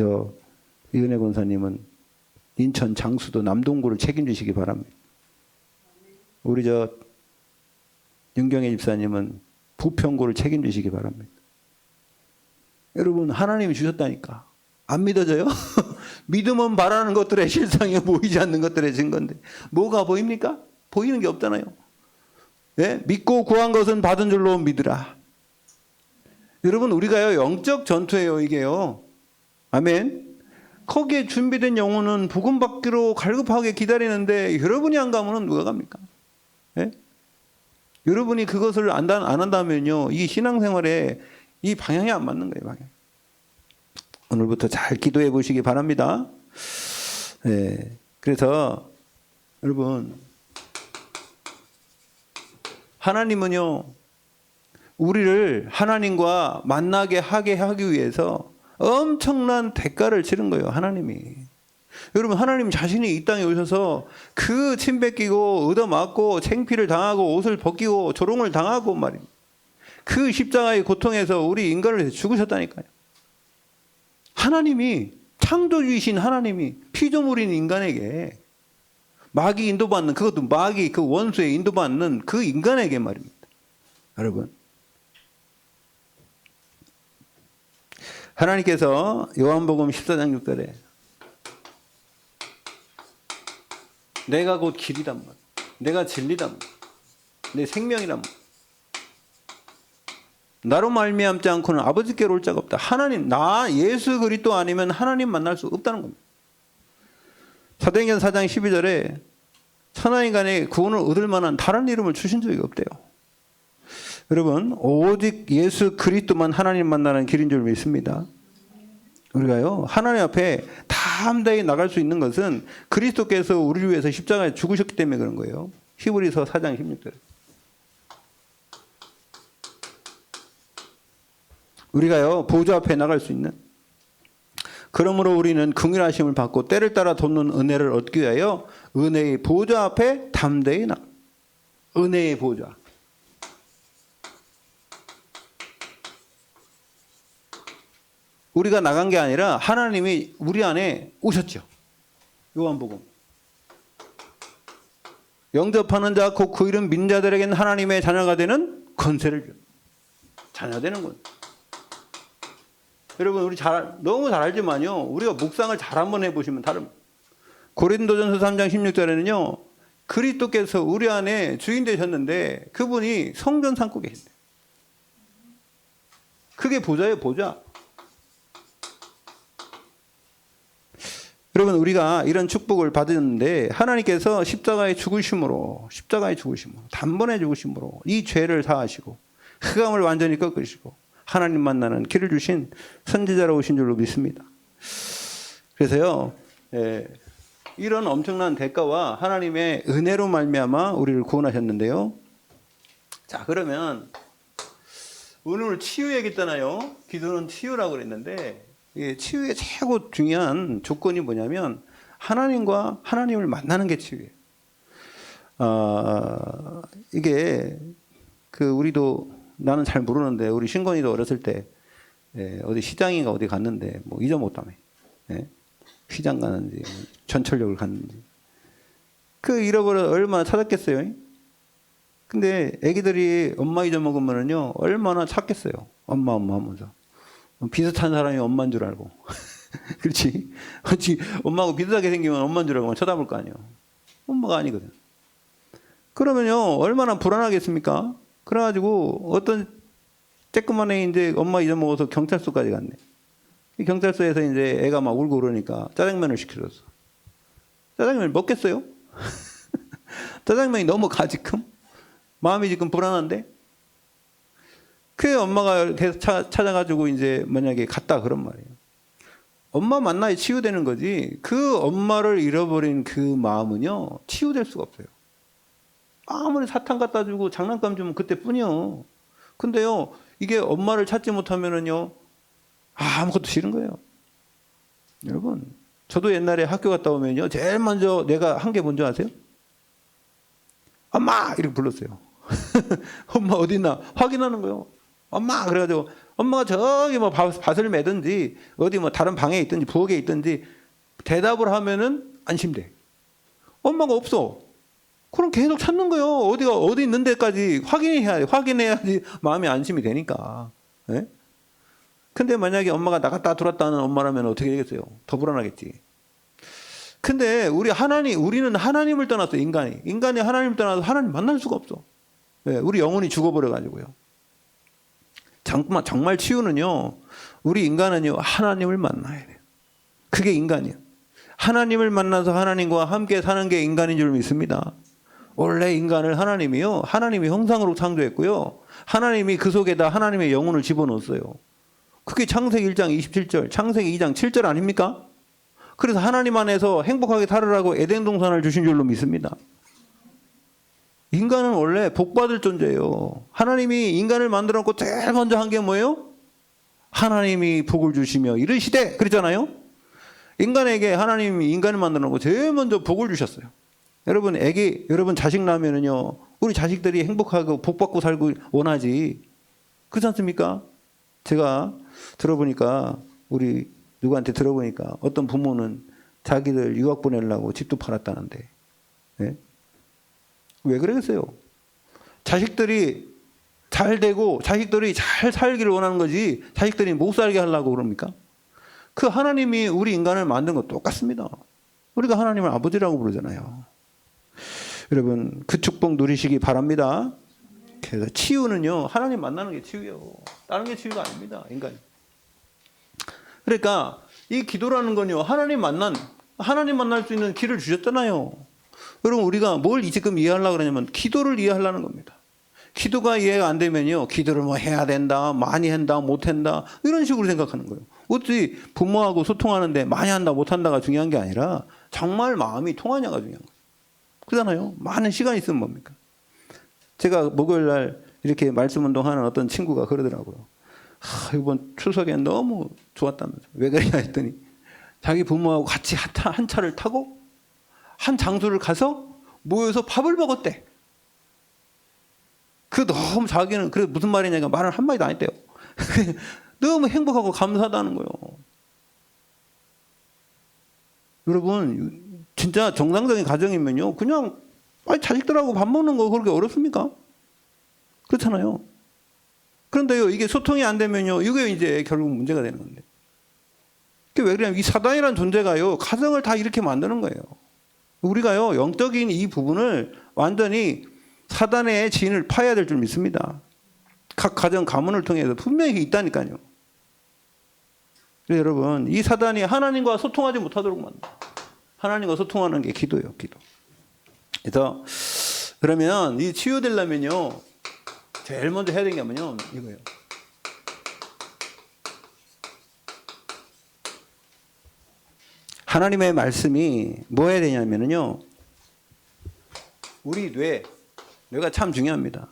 이은혜 권사님은 인천 장수도 남동구를 책임지시기 바랍니다. 우리 윤경혜 집사님은 부평구를 책임지시기 바랍니다. 여러분, 하나님이 주셨다니까. 안 믿어져요? 믿음은 바라는 것들의 실상에 보이지 않는 것들의 증거인데 뭐가 보입니까? 보이는 게 없잖아요. 예? 믿고 구한 것은 받은 줄로 믿으라. 여러분, 우리가요 영적 전투예요, 이게요. 아멘. 거기에 준비된 영혼은 복음 받기로 갈급하게 기다리는데 여러분이 안 가면 누가 갑니까? 예? 여러분이 그것을 안 한다면요, 이 신앙생활에 이 방향이 안 맞는 거예요, 방향. 오늘부터 잘 기도해 보시기 바랍니다. 예. 그래서 여러분, 하나님은요, 우리를 하나님과 만나게 하기 위해서 엄청난 대가를 치른 거예요, 하나님이. 여러분, 하나님 자신이 이 땅에 오셔서 그 침 뱉기고 얻어맞고 창피를 당하고 옷을 벗기고 조롱을 당하고 말입니다. 그 십자가의 고통에서 우리 인간을 위해서 죽으셨다니까요. 하나님이, 창조주이신 하나님이 피조물인 인간에게 마귀 인도받는, 그것도 마귀 그 원수에 인도받는 그 인간에게 말입니다. 여러분, 하나님께서 요한복음 14장 6절에 내가 곧 길이란 말, 내가 진리란 말, 내 생명이란 말, 나로 말미암지 않고는 아버지께로 올 자가 없다. 하나님, 나 예수 그리스도 아니면 하나님 만날 수 없다는 겁니다. 사도행전 4장 12절에 천하인간의 구원을 얻을 만한 다른 이름을 주신 적이 없대요. 여러분, 오직 예수 그리스도만 하나님 만나는 길인 줄 믿습니다. 우리가요, 하나님 앞에 담대히 나갈 수 있는 것은 그리스도께서 우리를 위해서 십자가에 죽으셨기 때문에 그런 거예요. 히브리서 4장 16절. 우리가요, 보좌 앞에 나갈 수 있는, 그러므로 우리는 긍휼하심을 받고 때를 따라 돕는 은혜를 얻기 위하여 은혜의 보좌 앞에 담대히 나가. 은혜의 보좌. 우리가 나간 게 아니라 하나님이 우리 안에 오셨죠. 요한복음. 영접하는 자 곧 그 이름 믿는 자들에게는 하나님의 자녀가 되는 권세를 줘. 자녀 되는 건. 여러분, 우리 너무 잘 알지만요, 우리가 묵상을 잘 한번 해보시면 다릅니다. 고린도전서 3장 16절에는요, 그리스도께서 우리 안에 주인 되셨는데 그분이 성전 삼고 계신대요. 그게 보좌예요, 보좌. 여러분, 우리가 이런 축복을 받았는데 하나님께서 십자가의 죽으심으로 단번에 죽으심으로 이 죄를 사하시고 흑암을 완전히 꺾으시고 하나님 만나는 길을 주신 선지자로 오신 줄로 믿습니다. 그래서요, 이런 엄청난 대가와 하나님의 은혜로 말미암아 우리를 구원하셨는데요. 자, 그러면 오늘 치유 얘기했잖아요. 기도는 치유라고 그랬는데 치유의 최고 중요한 조건이 뭐냐면 하나님과 하나님을 만나는 게 치유예요. 이게 우리도, 나는 잘 모르는데 우리 신건이도 어렸을 때 어디 시장인가 어디 갔는데 뭐 잊어먹었다며. 시장 가는지 전철역을 갔는지 잃어버려 얼마나 찾았겠어요. 근데 애기들이 엄마 잊어먹으면은요 얼마나 찾겠어요. 엄마 하면서 비슷한 사람이 엄마인 줄 알고. 그렇지? 엄마하고 비슷하게 생기면 엄마인 줄 알고 쳐다볼 거 아니에요. 엄마가 아니거든. 그러면요 얼마나 불안하겠습니까? 그래가지고 어떤 쬐끄만 애 이제 엄마 잊어먹어서 경찰서까지 갔네. 이 경찰서에서 이제 애가 막 울고 그러니까 짜장면을 시켜줬어. 짜장면을 먹겠어요? 짜장면이 너무 가지금? 마음이 지금 불안한데? 그 엄마가 계속 찾아가지고 이제 만약에 갔다 그런 말이에요. 엄마 만나야 치유되는 거지. 그 엄마를 잃어버린 그 마음은요, 치유될 수가 없어요. 아무리 사탕 갖다 주고 장난감 주면 그때뿐이요. 근데요, 이게 엄마를 찾지 못하면은요, 아무것도 싫은 거예요. 여러분, 저도 옛날에 학교 갔다 오면요, 제일 먼저 내가 한 게 뭔지 아세요? 엄마! 이렇게 불렀어요. 엄마 어디 있나? 확인하는 거예요. 엄마! 그래가지고, 엄마가 저기 뭐 밭을 매든지, 어디 뭐 다른 방에 있든지, 부엌에 있든지, 대답을 하면은 안심돼. 엄마가 없어. 그럼 계속 찾는 거예요. 어디 있는 데까지 확인해야지 마음이 안심이 되니까. 네? 근데 만약에 엄마가 나갔다 들어왔다 하는 엄마라면 어떻게 되겠어요? 더 불안하겠지. 근데 우리는 하나님을 떠났어, 인간이 하나님을 떠나서 하나님 만날 수가 없어. 네, 우리 영혼이 죽어버려가지고요. 정말 치유는요, 우리 인간은요, 하나님을 만나야 돼요. 그게 인간이에요. 하나님을 만나서 하나님과 함께 사는 게 인간인 줄 믿습니다. 원래 인간을 하나님이요, 하나님의 형상으로 창조했고요, 하나님이 그 속에다 하나님의 영혼을 집어넣었어요. 그게 창세기 1장 27절, 창세기 2장 7절 아닙니까? 그래서 하나님 안에서 행복하게 살으라고 에덴 동산을 주신 줄로 믿습니다. 인간은 원래 복받을 존재예요. 하나님이 인간을 만들어 놓고 제일 먼저 한 게 뭐예요? 하나님이 복을 주시며 이르시되 그랬잖아요. 인간에게 하나님이 인간을 만들어 놓고 제일 먼저 복을 주셨어요. 여러분 자식 낳으면은요, 우리 자식들이 행복하고 복받고 살고 원하지. 그렇지 않습니까? 제가 들어보니까, 우리 누구한테 들어보니까 어떤 부모는 자기들 유학 보내려고 집도 팔았다는데, 네? 왜 그러겠어요? 자식들이 잘 되고 자식들이 잘 살기를 원하는 거지, 자식들이 못 살게 하려고 그럽니까? 그 하나님이 우리 인간을 만든 것 똑같습니다. 우리가 하나님을 아버지라고 부르잖아요. 여러분, 그 축복 누리시기 바랍니다. 그래서 치유는요, 하나님 만나는 게 치유예요. 다른 게 치유가 아닙니다, 인간이. 그러니까 이 기도라는 건요, 하나님 만날 수 있는 길을 주셨잖아요. 여러분, 우리가 뭘 지금 이해하려고 그러냐면 기도를 이해하려는 겁니다. 기도가 이해가 안 되면요, 기도를 뭐 해야 된다, 많이 한다, 못 한다, 이런 식으로 생각하는 거예요. 어찌 부모하고 소통하는데 많이 한다, 못 한다가 중요한 게 아니라 정말 마음이 통하냐가 중요한 거예요. 그렇잖아요. 많은 시간이 있으면 뭡니까? 제가 목요일 날 이렇게 말씀 운동하는 어떤 친구가 그러더라고요. 이번 추석에 너무 좋았다면서. 왜 그러냐 했더니 자기 부모하고 같이 한 차를 타고 한 장소를 가서 모여서 밥을 먹었대. 너무 자기는, 그래 무슨 말이냐니까 말을 한마디도 안 했대요. 너무 행복하고 감사하다는 거예요. 여러분, 진짜 정상적인 가정이면요, 그냥 자식들하고 밥 먹는 거 그렇게 어렵습니까? 그렇잖아요. 그런데요, 이게 소통이 안 되면요, 이게 이제 결국 문제가 되는 건데. 그게 왜 그러냐면 이 사단이라는 존재가요, 가정을 다 이렇게 만드는 거예요. 우리가요, 영적인 이 부분을 완전히 사단의 진을 파야 될 줄 믿습니다. 각 가정 가문을 통해서 분명히 있다니까요. 그래서 여러분, 이 사단이 하나님과 소통하지 못하도록 만든다. 하나님과 소통하는 게 기도예요, 기도. 그래서 그러면 이 치유되려면요, 제일 먼저 해야 되는 게 뭐냐면 이거예요. 하나님의 말씀이 뭐 해야 되냐면요, 우리 뇌가 참 중요합니다.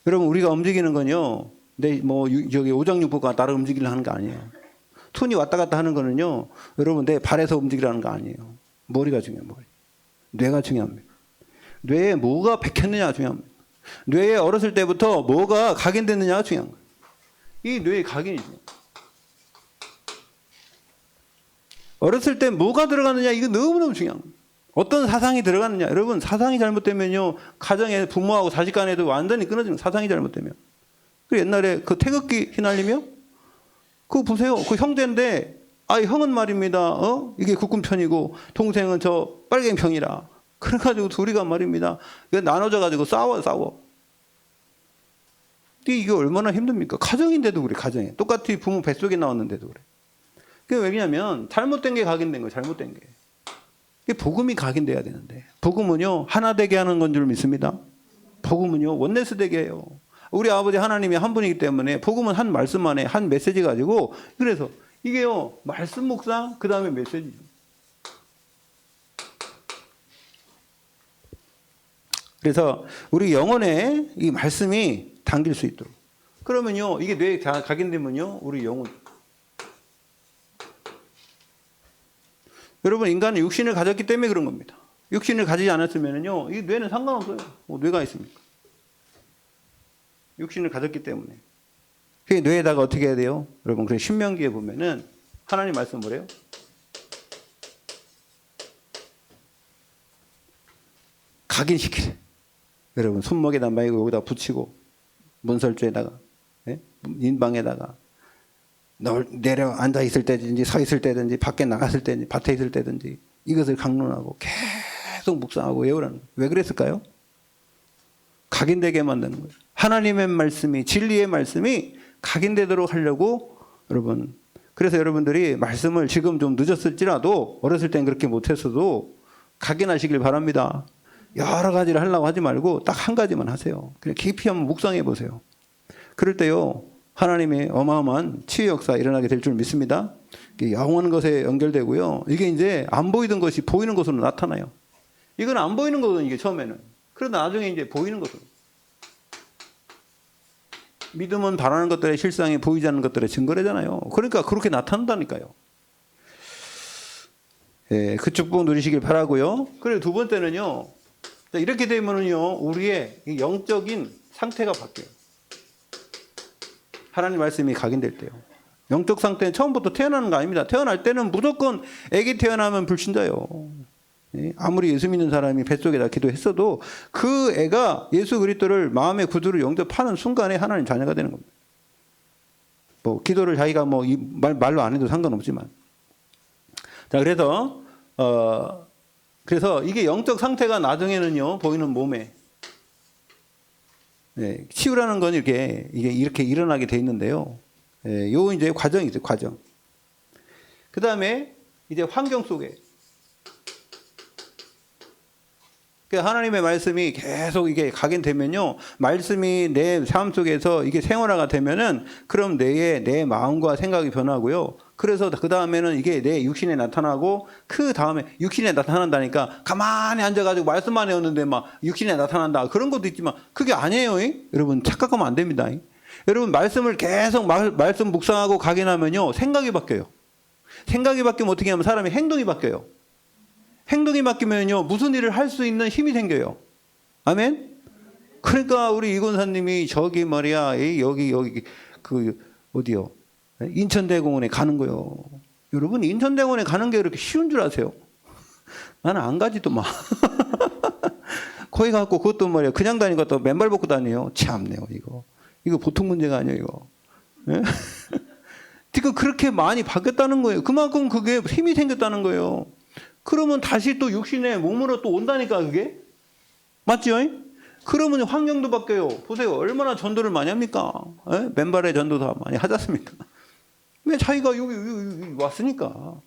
여러분, 우리가 움직이는 건요, 저기 오장육부가 나를 움직이려 하는 거 아니에요. 손이 왔다 갔다 하는 거는요, 여러분 내 발에서 움직이라는 거 아니에요. 머리가 중요해요, 머리. 뇌가 중요합니다. 뇌에 뭐가 박혔느냐가 중요합니다. 뇌에 어렸을 때부터 뭐가 각인됐느냐가 중요한 거예요. 이 뇌의 각인이 중요해요. 어렸을 때 뭐가 들어갔느냐, 이거 너무너무 중요한 거예요. 어떤 사상이 들어갔느냐. 여러분, 사상이 잘못되면요, 가정에 부모하고 자식 간에도 완전히 끊어지는, 사상이 잘못되면. 그 옛날에 그 태극기 휘날리며, 그거 보세요. 그 형제인데, 형은 말입니다, 이게 국군 편이고 동생은 저 빨갱이 편이라. 그래가지고 둘이가 말입니다, 이거 나눠져가지고 싸워. 근데 이게 얼마나 힘듭니까? 가정인데도 그래, 가정에. 똑같이 부모 뱃속에 나왔는데도 그래. 그게 왜냐면 잘못된 게 각인된 거예요, 잘못된 게. 이게 복음이 각인돼야 되는데. 복음은요, 하나 되게 하는 건 줄 믿습니다. 복음은요, 원네스 되게 해요. 우리 아버지 하나님이 한 분이기 때문에 복음은 한 말씀 안에 한 메시지 가지고, 그래서 이게요, 말씀 묵상, 그 다음에 메시지. 그래서 우리 영혼에 이 말씀이 당길 수 있도록. 그러면요, 이게 뇌에 각인되면요, 우리 영혼. 여러분, 인간은 육신을 가졌기 때문에 그런 겁니다. 육신을 가지지 않았으면요, 이 뇌는 상관없어요. 뇌가 있습니까? 육신을 가졌기 때문에. 그 뇌에다가 어떻게 해야 돼요? 여러분, 그래 신명기에 보면은 하나님 말씀 뭐래요? 각인시키래. 여러분, 손목에다 말고 여기다 붙이고 문설주에다가, 예? 인방에다가 내려 앉아 있을 때든지 서 있을 때든지 밖에 나갔을 때든지 밭에 있을 때든지 이것을 강론하고 계속 묵상하고 외우라는 거예요. 왜 그랬을까요? 각인되게 만드는 거예요. 하나님의 말씀이, 진리의 말씀이 각인되도록 하려고. 여러분, 그래서 여러분들이 말씀을 지금 좀 늦었을지라도, 어렸을 땐 그렇게 못했어도 각인하시길 바랍니다. 여러 가지를 하려고 하지 말고 딱 한 가지만 하세요. 그냥 깊이 한번 묵상해 보세요. 그럴 때요, 하나님의 어마어마한 치유 역사 일어나게 될 줄 믿습니다. 영원한 것에 연결되고요, 이게 이제 안 보이던 것이 보이는 것으로 나타나요. 이건 안 보이는 거거든요, 이게 처음에는. 그러다 나중에 이제 보이는 것으로. 믿음은 바라는 것들의 실상이 보이지 않는 것들의 증거래잖아요. 그러니까 그렇게 나타난다니까요. 예, 그 축복 누리시길 바라고요. 그리고 두 번째는요, 이렇게 되면은요, 우리의 영적인 상태가 바뀌어요. 하나님 말씀이 각인될 때요. 영적 상태는 처음부터 태어나는 거 아닙니다. 태어날 때는 무조건 애기 태어나면 불신자예요. 아무리 예수 믿는 사람이 뱃속에다 기도했어도 그 애가 예수 그리스도를 마음의 구주로 영접하는 순간에 하나님 자녀가 되는 겁니다. 뭐 기도를 자기가 뭐 말로 안 해도 상관없지만. 자, 그래서 이게 영적 상태가 나중에는요, 보이는 몸에. 네, 치유라는 건 이게 이렇게 일어나게 돼 있는데요. 네, 요 이제 과정이 있어요, 과정. 그 다음에 이제 환경 속에. 하나님의 말씀이 계속 이게 각인되면요, 말씀이 내 삶 속에서 이게 생활화가 되면은, 그럼 내 마음과 생각이 변하고요. 그래서 그 다음에는 이게 내 육신에 나타나고, 그 다음에 육신에 나타난다니까 가만히 앉아가지고 말씀만 해왔는데 막 육신에 나타난다, 그런 것도 있지만 그게 아니에요. 여러분, 착각하면 안 됩니다. 여러분, 말씀을 계속 말씀 묵상하고 각인하면요, 생각이 바뀌어요. 생각이 바뀌면 어떻게 하면 사람의 행동이 바뀌어요. 행동이 바뀌면요, 무슨 일을 할 수 있는 힘이 생겨요. 아멘? 그러니까 우리 이권사님이 저기 말이야, 여기 어디요? 인천대공원에 가는 거요. 여러분, 인천대공원에 가는 게 그렇게 쉬운 줄 아세요? 나는 안 가지도 마. 거기 가고 그것도 말이야, 그냥 다니고 또 맨발 벗고 다녀요. 참네요, 이거 보통 문제가 아니에요, 이거. 예? 지금 그렇게 많이 바뀌었다는 거예요. 그만큼 그게 힘이 생겼다는 거예요. 그러면 다시 또 육신의 몸으로 또 온다니까, 그게. 맞죠? 그러면 환경도 바뀌어요. 보세요. 얼마나 전도를 많이 합니까? 에? 맨발의 전도 다 많이 하지 않습니까? 왜 자기가 여기 왔으니까.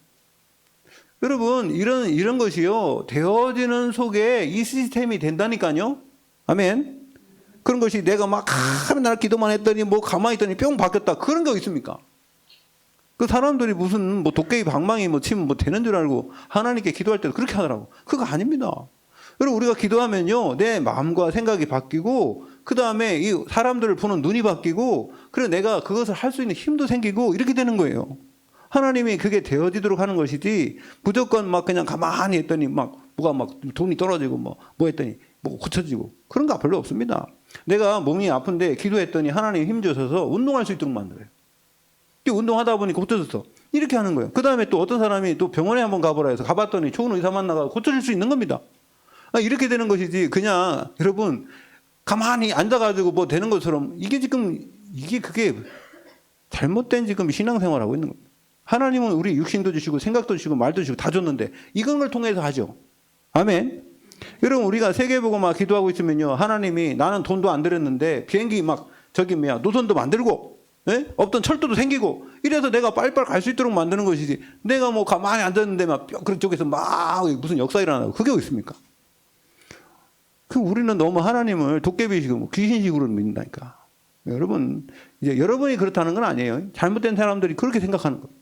여러분, 이런 것이요, 되어지는 속에 이 시스템이 된다니까요. 아멘. 그런 것이 내가 막 날 기도만 했더니 뭐 가만히 있더니 뿅 바뀌었다, 그런 거 있습니까? 그 사람들이 무슨 뭐 도깨비 방망이 뭐 치면 뭐 되는 줄 알고 하나님께 기도할 때도 그렇게 하더라고. 그거 아닙니다. 여러분, 우리가 기도하면요, 내 마음과 생각이 바뀌고, 그 다음에 이 사람들을 보는 눈이 바뀌고, 그리고 내가 그것을 할 수 있는 힘도 생기고, 이렇게 되는 거예요. 하나님이 그게 되어지도록 하는 것이지, 무조건 막 그냥 가만히 했더니 막 뭐가 막 돈이 떨어지고 뭐 했더니 뭐 고쳐지고, 그런 거 별로 없습니다. 내가 몸이 아픈데 기도했더니 하나님이 힘 주셔서 운동할 수 있도록 만들어요. 운동하다 보니까 고쳐졌어. 이렇게 하는 거예요. 그 다음에 또 어떤 사람이 또 병원에 한번 가보라 해서 가봤더니 좋은 의사 만나가 고쳐질 수 있는 겁니다. 이렇게 되는 것이지, 그냥 여러분 가만히 앉아가지고 뭐 되는 것처럼, 그게 잘못된 지금 신앙생활하고 있는 겁니다. 하나님은 우리 육신도 주시고 생각도 주시고 말도 주시고 다 줬는데 이건 걸 통해서 하죠. 아멘. 여러분, 우리가 세계보고만 기도하고 있으면요, 하나님이 나는 돈도 안 들였는데 비행기 막 저기 뭐야 노선도 만들고 예? 없던 철도도 생기고 이래서 내가 빨리빨리 갈 수 있도록 만드는 것이지 내가 뭐 가만히 앉았는데 막 그런 쪽에서 막 무슨 역사 일어나고 그게 어디 있습니까? 그 우리는 너무 하나님을 도깨비식으로 뭐 귀신식으로 믿는다니까. 여러분 이제 여러분이 그렇다는 건 아니에요. 잘못된 사람들이 그렇게 생각하는 거예요.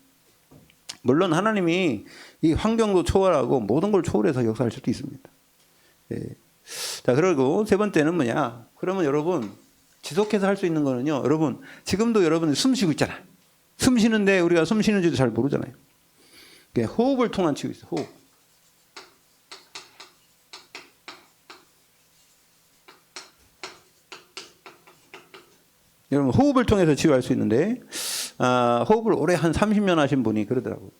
물론 하나님이 이 환경도 초월하고 모든 걸 초월해서 역사할 수도 있습니다. 예. 자 그리고 세 번째는 뭐냐? 그러면 여러분 지속해서 할 수 있는 거는요. 여러분 지금도 여러분이 숨 쉬고 있잖아요. 숨 쉬는데 우리가 숨 쉬는지도 잘 모르잖아요. 호흡을 통한 치유 있어요. 호흡. 여러분 호흡을 통해서 치유할 수 있는데 호흡을 오래 한 30년 하신 분이 그러더라고요.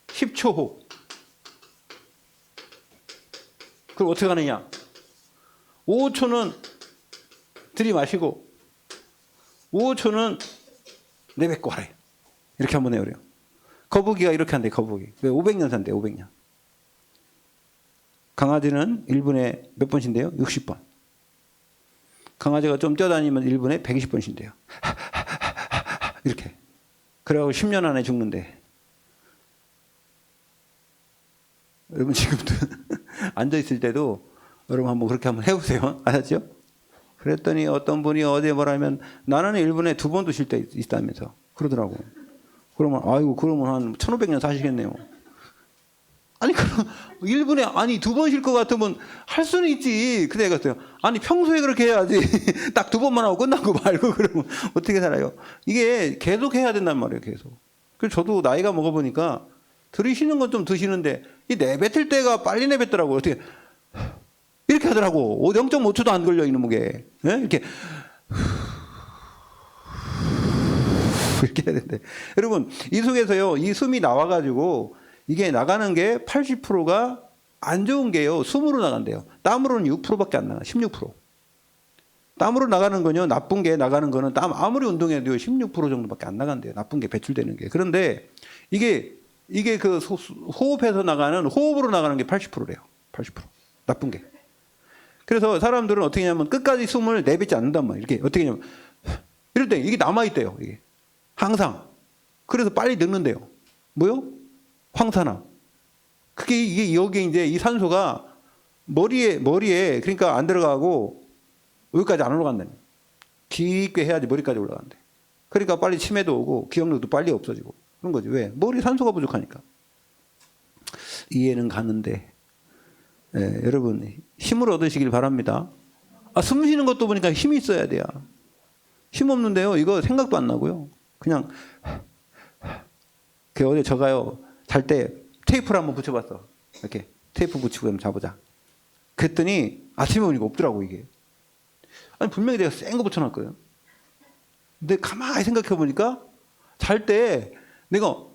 10초 호흡. 그럼 어떻게 하느냐? 5초는 들이마시고 5초는 내뱉고 하래. 이렇게 한번 해요. 거북이가 이렇게 한대. 거북이. 500년 산대. 500년. 강아지는 1분에 몇 번 쉰대요? 60번. 강아지가 좀 뛰어다니면 1분에 120번 쉰대요. 이렇게. 그래갖고 10년 안에 죽는데. 여러분 지금도 앉아있을 때도 여러분 한번 그렇게 한번 해보세요. 아셨죠? 그랬더니 어떤 분이 어제 뭐라면 나는 1분에 2번도 쉴 때 있다면서 그러더라고. 그러면 아이고 그러면 한 1500년 사시겠네요. 아니 그럼 1분에 아니 2번 쉴 것 같으면 할 수는 있지. 근데 내가 그랬어요. 아니 평소에 그렇게 해야지. 딱 2번만 하고 끝나고 말고 그러면 어떻게 살아요? 이게 계속 해야 된단 말이에요. 계속. 그래서 저도 나이가 먹어보니까 들이쉬는 건 좀 드시는데 이 내뱉을 때가 빨리 내뱉더라고. 어떻게 이렇게 하더라고. 0.5초도 안 걸려 이놈 게. 네? 이렇게 이렇게 해야 되는데 여러분 이 속에서요 이 숨이 나와가지고 이게 나가는 게 80%가 안 좋은 게요 숨으로 나간대요. 땀으로는 6%밖에 안 나가. 16%. 땀으로 나가는 건요 나쁜 게 나가는 거는 땀 아무리 운동해도 16% 정도밖에 안 나간대요. 나쁜 게 배출되는 게. 그런데 이게 그 호흡해서 나가는 호흡으로 나가는 게 80%래요. 80%. 나쁜 게. 그래서 사람들은 어떻게 하냐면 끝까지 숨을 내뱉지 않는단 말이에요. 이렇게 어떻게 하냐면 이럴 때 이게 남아있대요. 이게. 항상. 그래서 빨리 늙는데요. 뭐요? 황산화. 그게 이게 여기 이제 이 산소가 머리에 그러니까 안 들어가고 여기까지 안 올라간다는 거예요. 깊게 해야지 머리까지 올라간대. 그러니까 빨리 치매도 오고 기억력도 빨리 없어지고 그런 거지. 왜? 머리 산소가 부족하니까. 이해는 가는데 예, 여러분 힘을 얻으시길 바랍니다. 숨 쉬는 것도 보니까 힘이 있어야 돼요. 힘 없는데요. 이거 생각도 안 나고요. 그냥 어제 저가요 잘 때 테이프를 한번 붙여봤어. 이렇게 테이프 붙이고 한번 자보자. 그랬더니 아침에 오니까 없더라고 이게. 아니 분명히 내가 센 거 붙여놨거든. 근데 가만히 생각해 보니까 잘 때 내가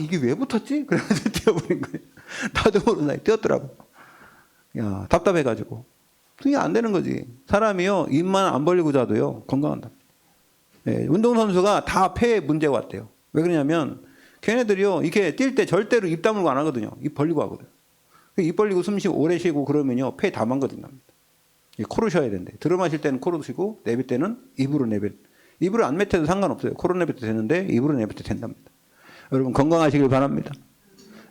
이게 왜 붙었지? 그래가지고 뛰어버린 거예요. 나도 모르는 사이에 뛰었더라고. 야 답답해가지고. 그게 안 되는 거지. 사람이요 입만 안 벌리고 자도요 건강한다. 예, 운동선수가 다 폐에 문제가 왔대요. 왜 그러냐면 걔네들이요 이렇게 뛸 때 절대로 입 다물고 안 하거든요. 입 벌리고 하거든요. 입 벌리고 숨 쉬고 오래 쉬고 그러면요 폐 다 망가진답니다. 코로 쉬어야 된대. 들어 마실 때는 코로 쉬고 내뱉을 때는 입으로 내뱉. 입으로 안 뱉어도 상관없어요. 코로 내뱉어도 되는데 입으로 내뱉어도 된답니다. 여러분 건강하시길 바랍니다.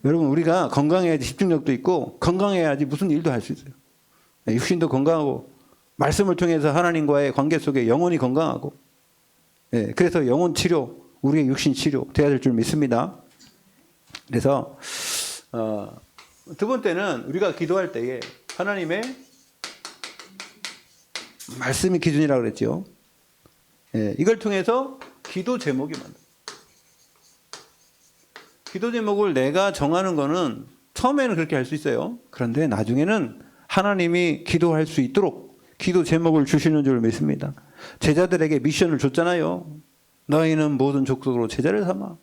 여러분 우리가 건강해야지 집중력도 있고 건강해야지 무슨 일도 할 수 있어요. 육신도 건강하고 말씀을 통해서 하나님과의 관계 속에 영혼이 건강하고 그래서 영혼 치료 우리의 육신 치료 돼야 될 줄 믿습니다. 그래서 두 번째는 우리가 기도할 때에 하나님의 말씀이 기준이라고 그랬죠. 이걸 통해서 기도 제목이 만들어요. 기도 제목을 내가 정하는 거는 처음에는 그렇게 할 수 있어요. 그런데 나중에는 하나님이 기도할 수 있도록 기도 제목을 주시는 줄 믿습니다. 제자들에게 미션을 줬잖아요. 너희는 모든 족속으로 제자를 삼아.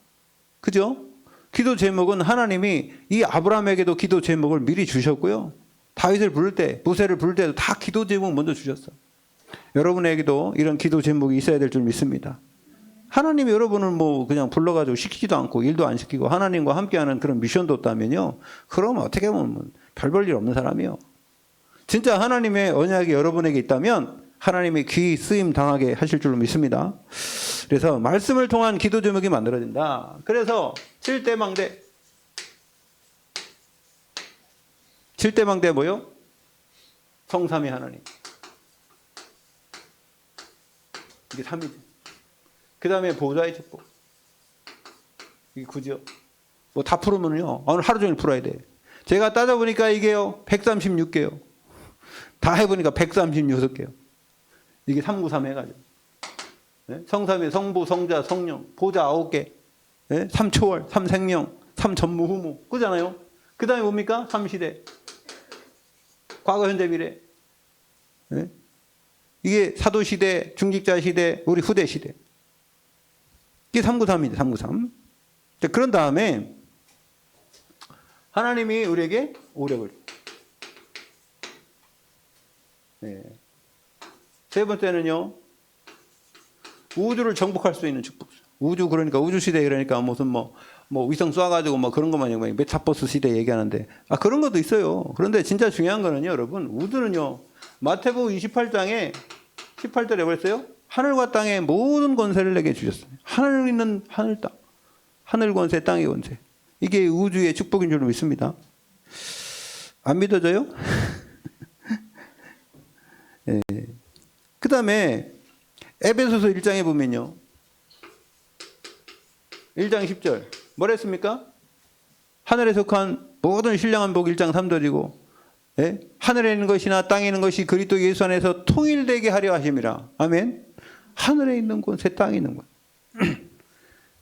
그죠? 기도 제목은 하나님이 이 아브라함에게도 기도 제목을 미리 주셨고요. 다윗을 부를 때, 모세를 부를 때도 다 기도 제목 먼저 주셨어. 여러분에게도 이런 기도 제목이 있어야 될 줄 믿습니다. 하나님이 여러분을 뭐 그냥 불러가지고 시키지도 않고 일도 안 시키고 하나님과 함께하는 그런 미션도 없다면요. 그러면 어떻게 보면 별 볼 일 없는 사람이요. 진짜 하나님의 언약이 여러분에게 있다면 하나님의 귀 쓰임 당하게 하실 줄로 믿습니다. 그래서 말씀을 통한 기도 제목이 만들어진다. 그래서 7대 망대. 7대 망대 뭐요? 성삼위 하나님. 이게 3이죠. 그 다음에 보좌의 축복. 이게 9죠. 뭐 다 풀으면요. 오늘 하루 종일 풀어야 돼. 제가 따져보니까 이게요. 136개요. 다 해보니까 136개요. 이게 393 해가지고. 네? 성삼위, 성부, 성자, 성령, 보좌 9개. 네? 3초월, 3생명, 3전무후무. 그잖아요. 그 다음에 뭡니까? 3시대. 과거, 현재, 미래. 네? 이게 사도시대, 중직자시대, 우리 후대시대. 이게 393이죠. 393. 그런 다음에 하나님이 우리에게 오력을. 네. 세 번째는요. 우주를 정복할 수 있는 축복. 우주 그러니까 우주시대 그러니까 무슨 뭐 위성 쏴가지고 뭐 그런 것만 얘기하면 메타버스 시대 얘기하는데 그런 것도 있어요. 그런데 진짜 중요한 거는요. 여러분 우주는요. 마태복음 28장에 18절에 뭐랬어요? 하늘과 땅의 모든 권세를 내게 주셨어요. 하늘 있는 하늘 땅. 하늘 권세, 땅의 권세. 이게 우주의 축복인 줄 믿습니다. 안 믿어져요? 네. 그 다음에 에베소서 1장에 보면요. 1장 10절. 뭐랬습니까? 하늘에 속한 모든 신령한 복 1장 3절이고 예? 하늘에 있는 것이나 땅에 있는 것이 그리스도 예수 안에서 통일되게 하려 하심이라. 아멘. 하늘에 있는 권세, 땅에 있는 것.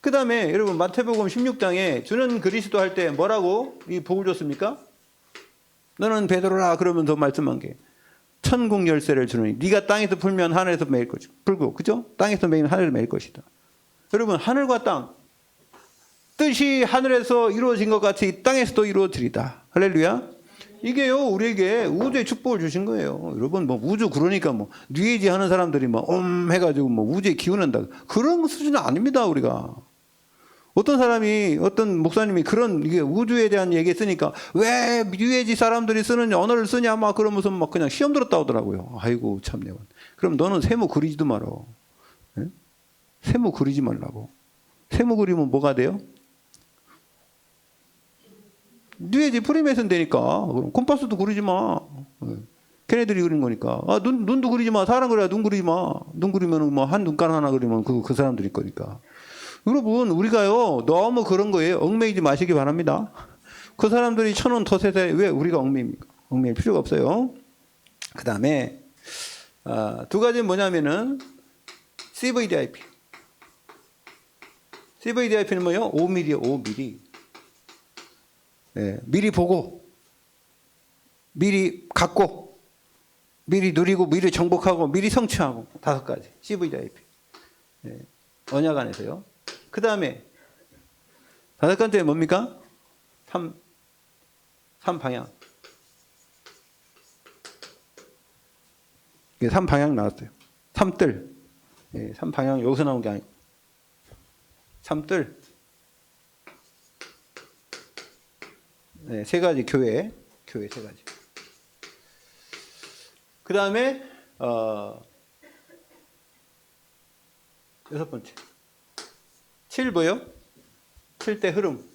그 다음에 여러분 마태복음 16장에 주는 그리스도 할 때 뭐라고 이 복을 줬습니까? 너는 베드로라 그러면 더 말씀한 게 천국 열쇠를 주느니 네가 땅에서 풀면 하늘에서 매일 것이고 풀고 그죠? 땅에서 매이면 하늘에서 매일 것이다. 여러분 하늘과 땅 뜻이 하늘에서 이루어진 것 같이 땅에서도 이루어지리다. 할렐루야. 이게요 우리에게 우주의 축복을 주신 거예요. 여러분 뭐 우주 그러니까 뭐 뉘에지 하는 사람들이 막 해가지고 뭐 우주에 기운한다 그런 수준은 아닙니다. 우리가 어떤 사람이 어떤 목사님이 그런 이게 우주에 대한 얘기 쓰니까 왜 뉘에지 사람들이 쓰는 언어를 쓰냐 막 그러면서 막 그냥 시험 들었다 오더라고요. 아이고 참내. 그럼 너는 세모 그리지도 말어. 네? 세모 그리지 말라고. 세모 그리면 뭐가 돼요? 뉘에지 프리메이슨 되니까. 그럼 콤파스도 그리지 마. 걔네들이 그린 거니까. 눈도 그리지 마. 사람 그려야 눈 그리지 마. 눈 그리면 뭐 한 눈깔 하나 그리면 그 사람들이 거니까. 여러분 우리가요 너무 그런 거에 얽매이지 마시기 바랍니다. 그 사람들이 1,000원 더 세세 왜 우리가 얽매입니까? 얽매일 필요가 없어요. 그 다음에 두 가지는 뭐냐면은 CVDIP. CVDIP는 뭐예요? 5mm요. 5mm. 네, 미리 보고 미리 갖고 미리 누리고 미리 정복하고 미리 성취하고 5가지 CVDIP. 네, 언약 안에서요. 그 다음에 5번째 뭡니까? 3방향. 3방향 나왔어요. 3뜰. 네, 3방향 여기서 나온 게 아니고 3뜰. 네, 3가지 교회 3가지. 그 다음에 6번째 7 뭐요? 7대 흐름.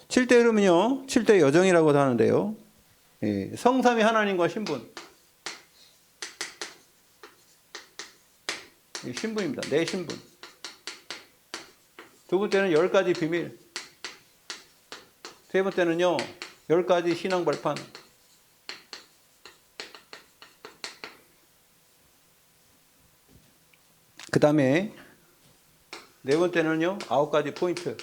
7대 흐름은요 7대 여정이라고도 하는데요. 예, 성삼위 하나님과 신분. 신분입니다. 내 신분. 두 번째는 10가지 비밀. 세 번째는요 10가지 신앙 발판. 그 다음에 네 번째는요 9가지 포인트.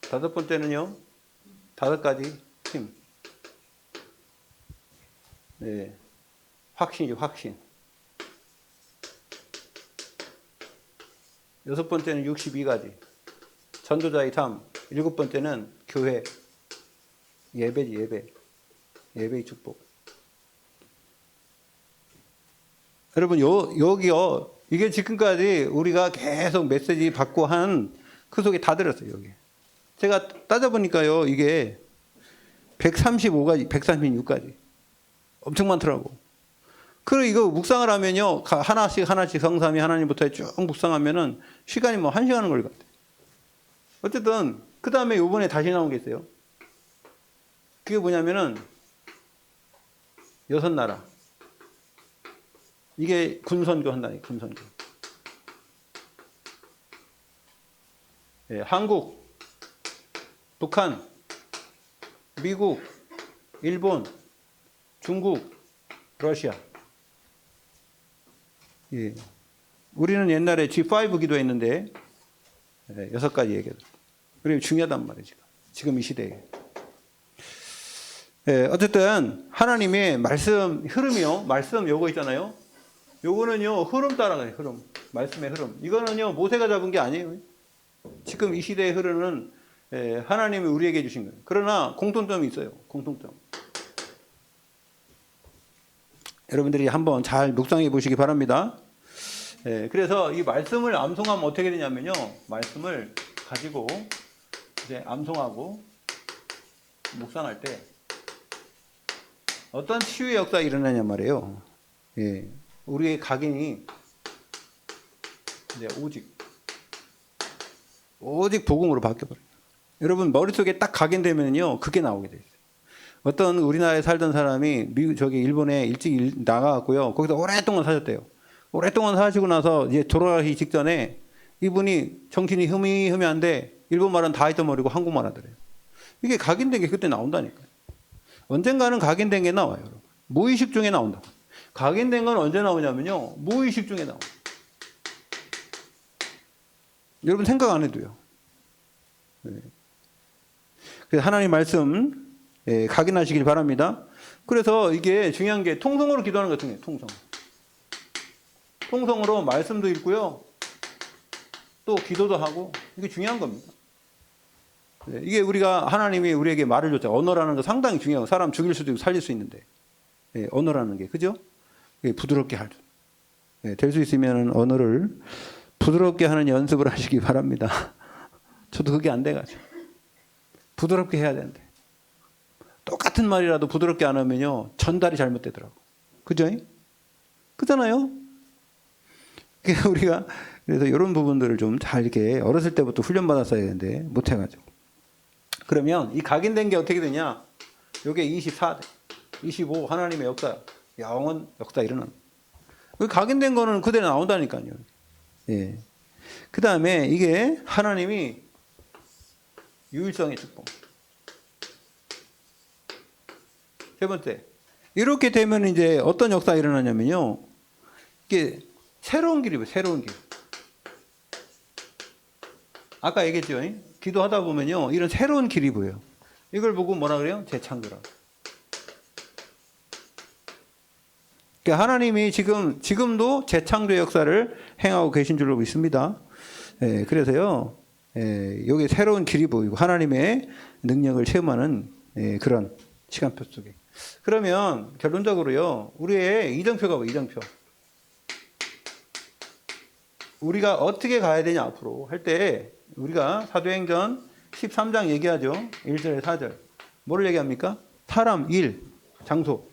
5번째는요 5가지 힘. 네, 확신이죠. 확신. 6번째는 62가지 전도자의 삶. 7번째는 교회. 예배지. 예배의 축복. 여러분 여기요 이게 지금까지 우리가 계속 메시지 받고 한 그 속에 다 들었어요. 여기 제가 따져보니까요 이게 135가지, 136가지. 엄청 많더라고. 그리고 이거 묵상을 하면요. 하나씩 성삼위 하나님부터 쭉 묵상하면은 시간이 뭐 1시간은 걸릴 것 같아요. 어쨌든 그 다음에 요번에 다시 나온 게 있어요. 그게 뭐냐면은 6나라. 이게 군선교 한다니, 군선교. 예, 한국, 북한, 미국, 일본, 중국, 러시아. 예. 우리는 옛날에 G5 기도했는데 6가지 얘기해요. 그리고 중요하단 말이에요. 지금 이 시대에. 예, 어쨌든 하나님의 말씀 흐름이요. 말씀 요거 있잖아요. 요거는요 흐름 따라가요. 흐름. 말씀의 흐름. 이거는요 모세가 잡은 게 아니에요. 지금 이 시대에 흐르는 하나님이 우리에게 주신 거예요. 그러나 공통점이 있어요. 공통점. 여러분들이 한번 잘 묵상해 보시기 바랍니다. 그래서 이 말씀을 암송하면 어떻게 되냐면요. 말씀을 가지고 이제 암송하고 묵상할 때 어떤 치유의 역사가 일어나냐 말이에요. 예. 우리의 각인이 이제 오직 복음으로 바뀌어버려요. 여러분 머릿속에 딱 각인되면요 그게 나오게 돼요. 어떤 우리나라에 살던 사람이 일본에 일찍 나가갖고요 거기서 오랫동안 사셨대요. 오랫동안 사시고 나서 이제 돌아가기 직전에 이분이 정신이 흐미흐미한데 일본말은 다 잊어버리고 한국말 하더래요. 이게 각인된 게 그때 나온다니까요. 언젠가는 각인된 게 나와요. 여러분. 무의식 중에 나온다. 각인된 건 언제 나오냐면요 무의식 중에 나와요. 여러분 생각 안 해도요. 네. 그래서 하나님 말씀 각인하시길 바랍니다. 그래서 이게 중요한 게 통성으로 기도하는 것 같은 게 통성으로 말씀도 읽고요. 또 기도도 하고 이게 중요한 겁니다. 네. 이게 우리가 하나님이 우리에게 말을 줬죠. 언어라는 거 상당히 중요해요. 사람 죽일 수도 있고 살릴 수 있는데 언어라는 게 그죠? 부드럽게 될 수 있으면 언어를 부드럽게 하는 연습을 하시기 바랍니다. 저도 그게 안 돼가지고. 부드럽게 해야 되는데. 똑같은 말이라도 부드럽게 안 하면요. 전달이 잘못되더라고. 그죠? 그잖아요? 우리가, 그래서 이런 부분들을 좀 잘 이렇게 어렸을 때부터 훈련받았어야 되는데, 못해가지고. 그러면 이 각인된 게 어떻게 되냐? 요게 24, 25, 하나님의 역사, 영원 역사 일어납니다. 각인된 거는 그대로 나온다니까요. 예. 그 다음에 이게 하나님이 유일성의 축복. 세 번째. 이렇게 되면 이제 어떤 역사가 일어나냐면요. 이게 새로운 길이에요. 새로운 길. 아까 얘기했죠. 기도하다 보면요. 이런 새로운 길이 보여요. 이걸 보고 뭐라 그래요? 재창조라. 그러니까 하나님이 지금도 재창조의 역사를 행하고 계신 줄로 믿습니다. 그래서요, 여기 새로운 길이 보이고 하나님의 능력을 체험하는 그런 시간표 속에. 그러면 결론적으로요, 우리의 이정표가 뭐예요? 이정표. 우리가 어떻게 가야 되냐 앞으로 할 때 우리가 사도행전 13장 얘기하죠. 1절에 4절. 뭐를 얘기합니까? 사람, 일, 장소.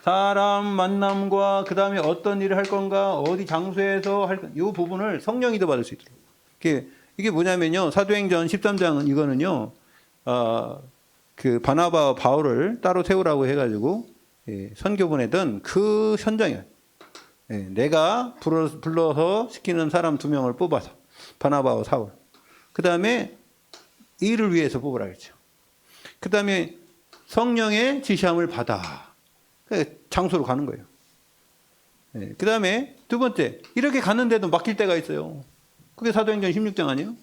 사람 만남과 그 다음에 어떤 일을 할 건가, 어디 장소에서 할 건가, 이 부분을 성령이 더 받을 수 있도록. 이게 뭐냐면요. 사도행전 13장은 이거는요, 그 바나바와 바울을 따로 세우라고 해가지고, 선교 보내던 그 현장이에요. 내가 불러서 시키는 사람 2명을 뽑아서, 바나바와 사울. 그 다음에 일을 위해서 뽑으라 했죠. 그 다음에 성령의 지시함을 받아. 장소로 가는 거예요. 그 다음에 두 번째, 이렇게 갔는데도 막힐 때가 있어요. 그게 사도행전 16장 아니에요?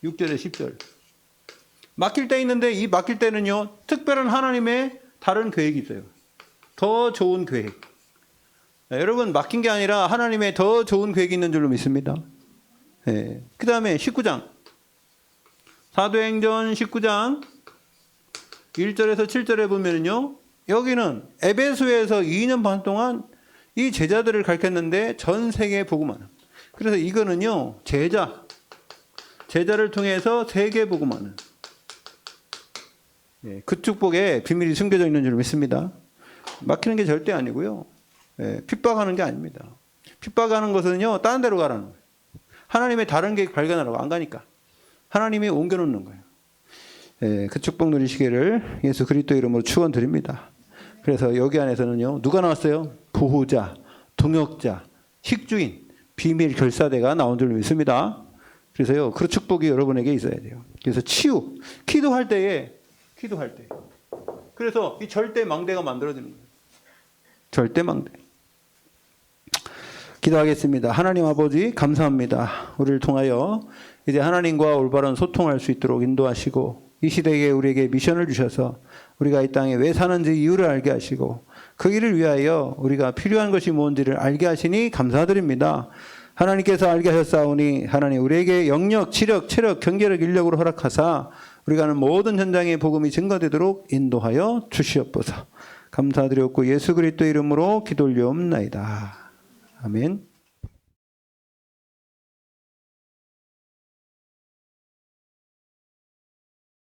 6절에 10절. 막힐 때 있는데 이 막힐 때는요, 특별한 하나님의 다른 계획이 있어요. 더 좋은 계획. 여러분, 막힌 게 아니라 하나님의 더 좋은 계획이 있는 줄로 믿습니다. 그 다음에 19장. 사도행전 19장 1절에서 7절에 보면요, 여기는 에베소에서 2년 반 동안 이 제자들을 가르쳤는데 전 세계에 복음하는. 그래서 이거는요, 제자를 통해서 세계 복음하는. 예, 그 축복에 비밀이 숨겨져 있는 줄 믿습니다. 막히는 게 절대 아니고요. 예, 핍박하는 게 아닙니다. 핍박하는 것은요, 다른 데로 가라는 거예요. 하나님의 다른 계획 발견하라고 안 가니까. 하나님이 옮겨놓는 거예요. 예, 그 축복 누리시기를 예수 그리스도 이름으로 축원드립니다. 그래서 여기 안에서는요, 누가 나왔어요? 보호자, 동역자, 식주인, 비밀 결사대가 나온 줄 믿습니다. 그래서요, 그 축복이 여러분에게 있어야 돼요. 그래서 치유, 기도할 때. 그래서 이 절대 망대가 만들어지는 거예요. 절대 망대. 기도하겠습니다. 하나님 아버지 감사합니다. 우리를 통하여 이제 하나님과 올바른 소통할 수 있도록 인도하시고 이 시대에 우리에게 미션을 주셔서 우리가 이 땅에 왜 사는지 이유를 알게 하시고 그 일을 위하여 우리가 필요한 것이 뭔지를 알게 하시니 감사드립니다. 하나님께서 알게 하셨사오니 하나님 우리에게 영력, 지력, 체력, 경제력, 인력으로 허락하사 우리가 하는 모든 현장의 복음이 증거되도록 인도하여 주시옵소서. 감사드렸고 예수 그리스도 이름으로 기도 올리옵나이다. 아멘.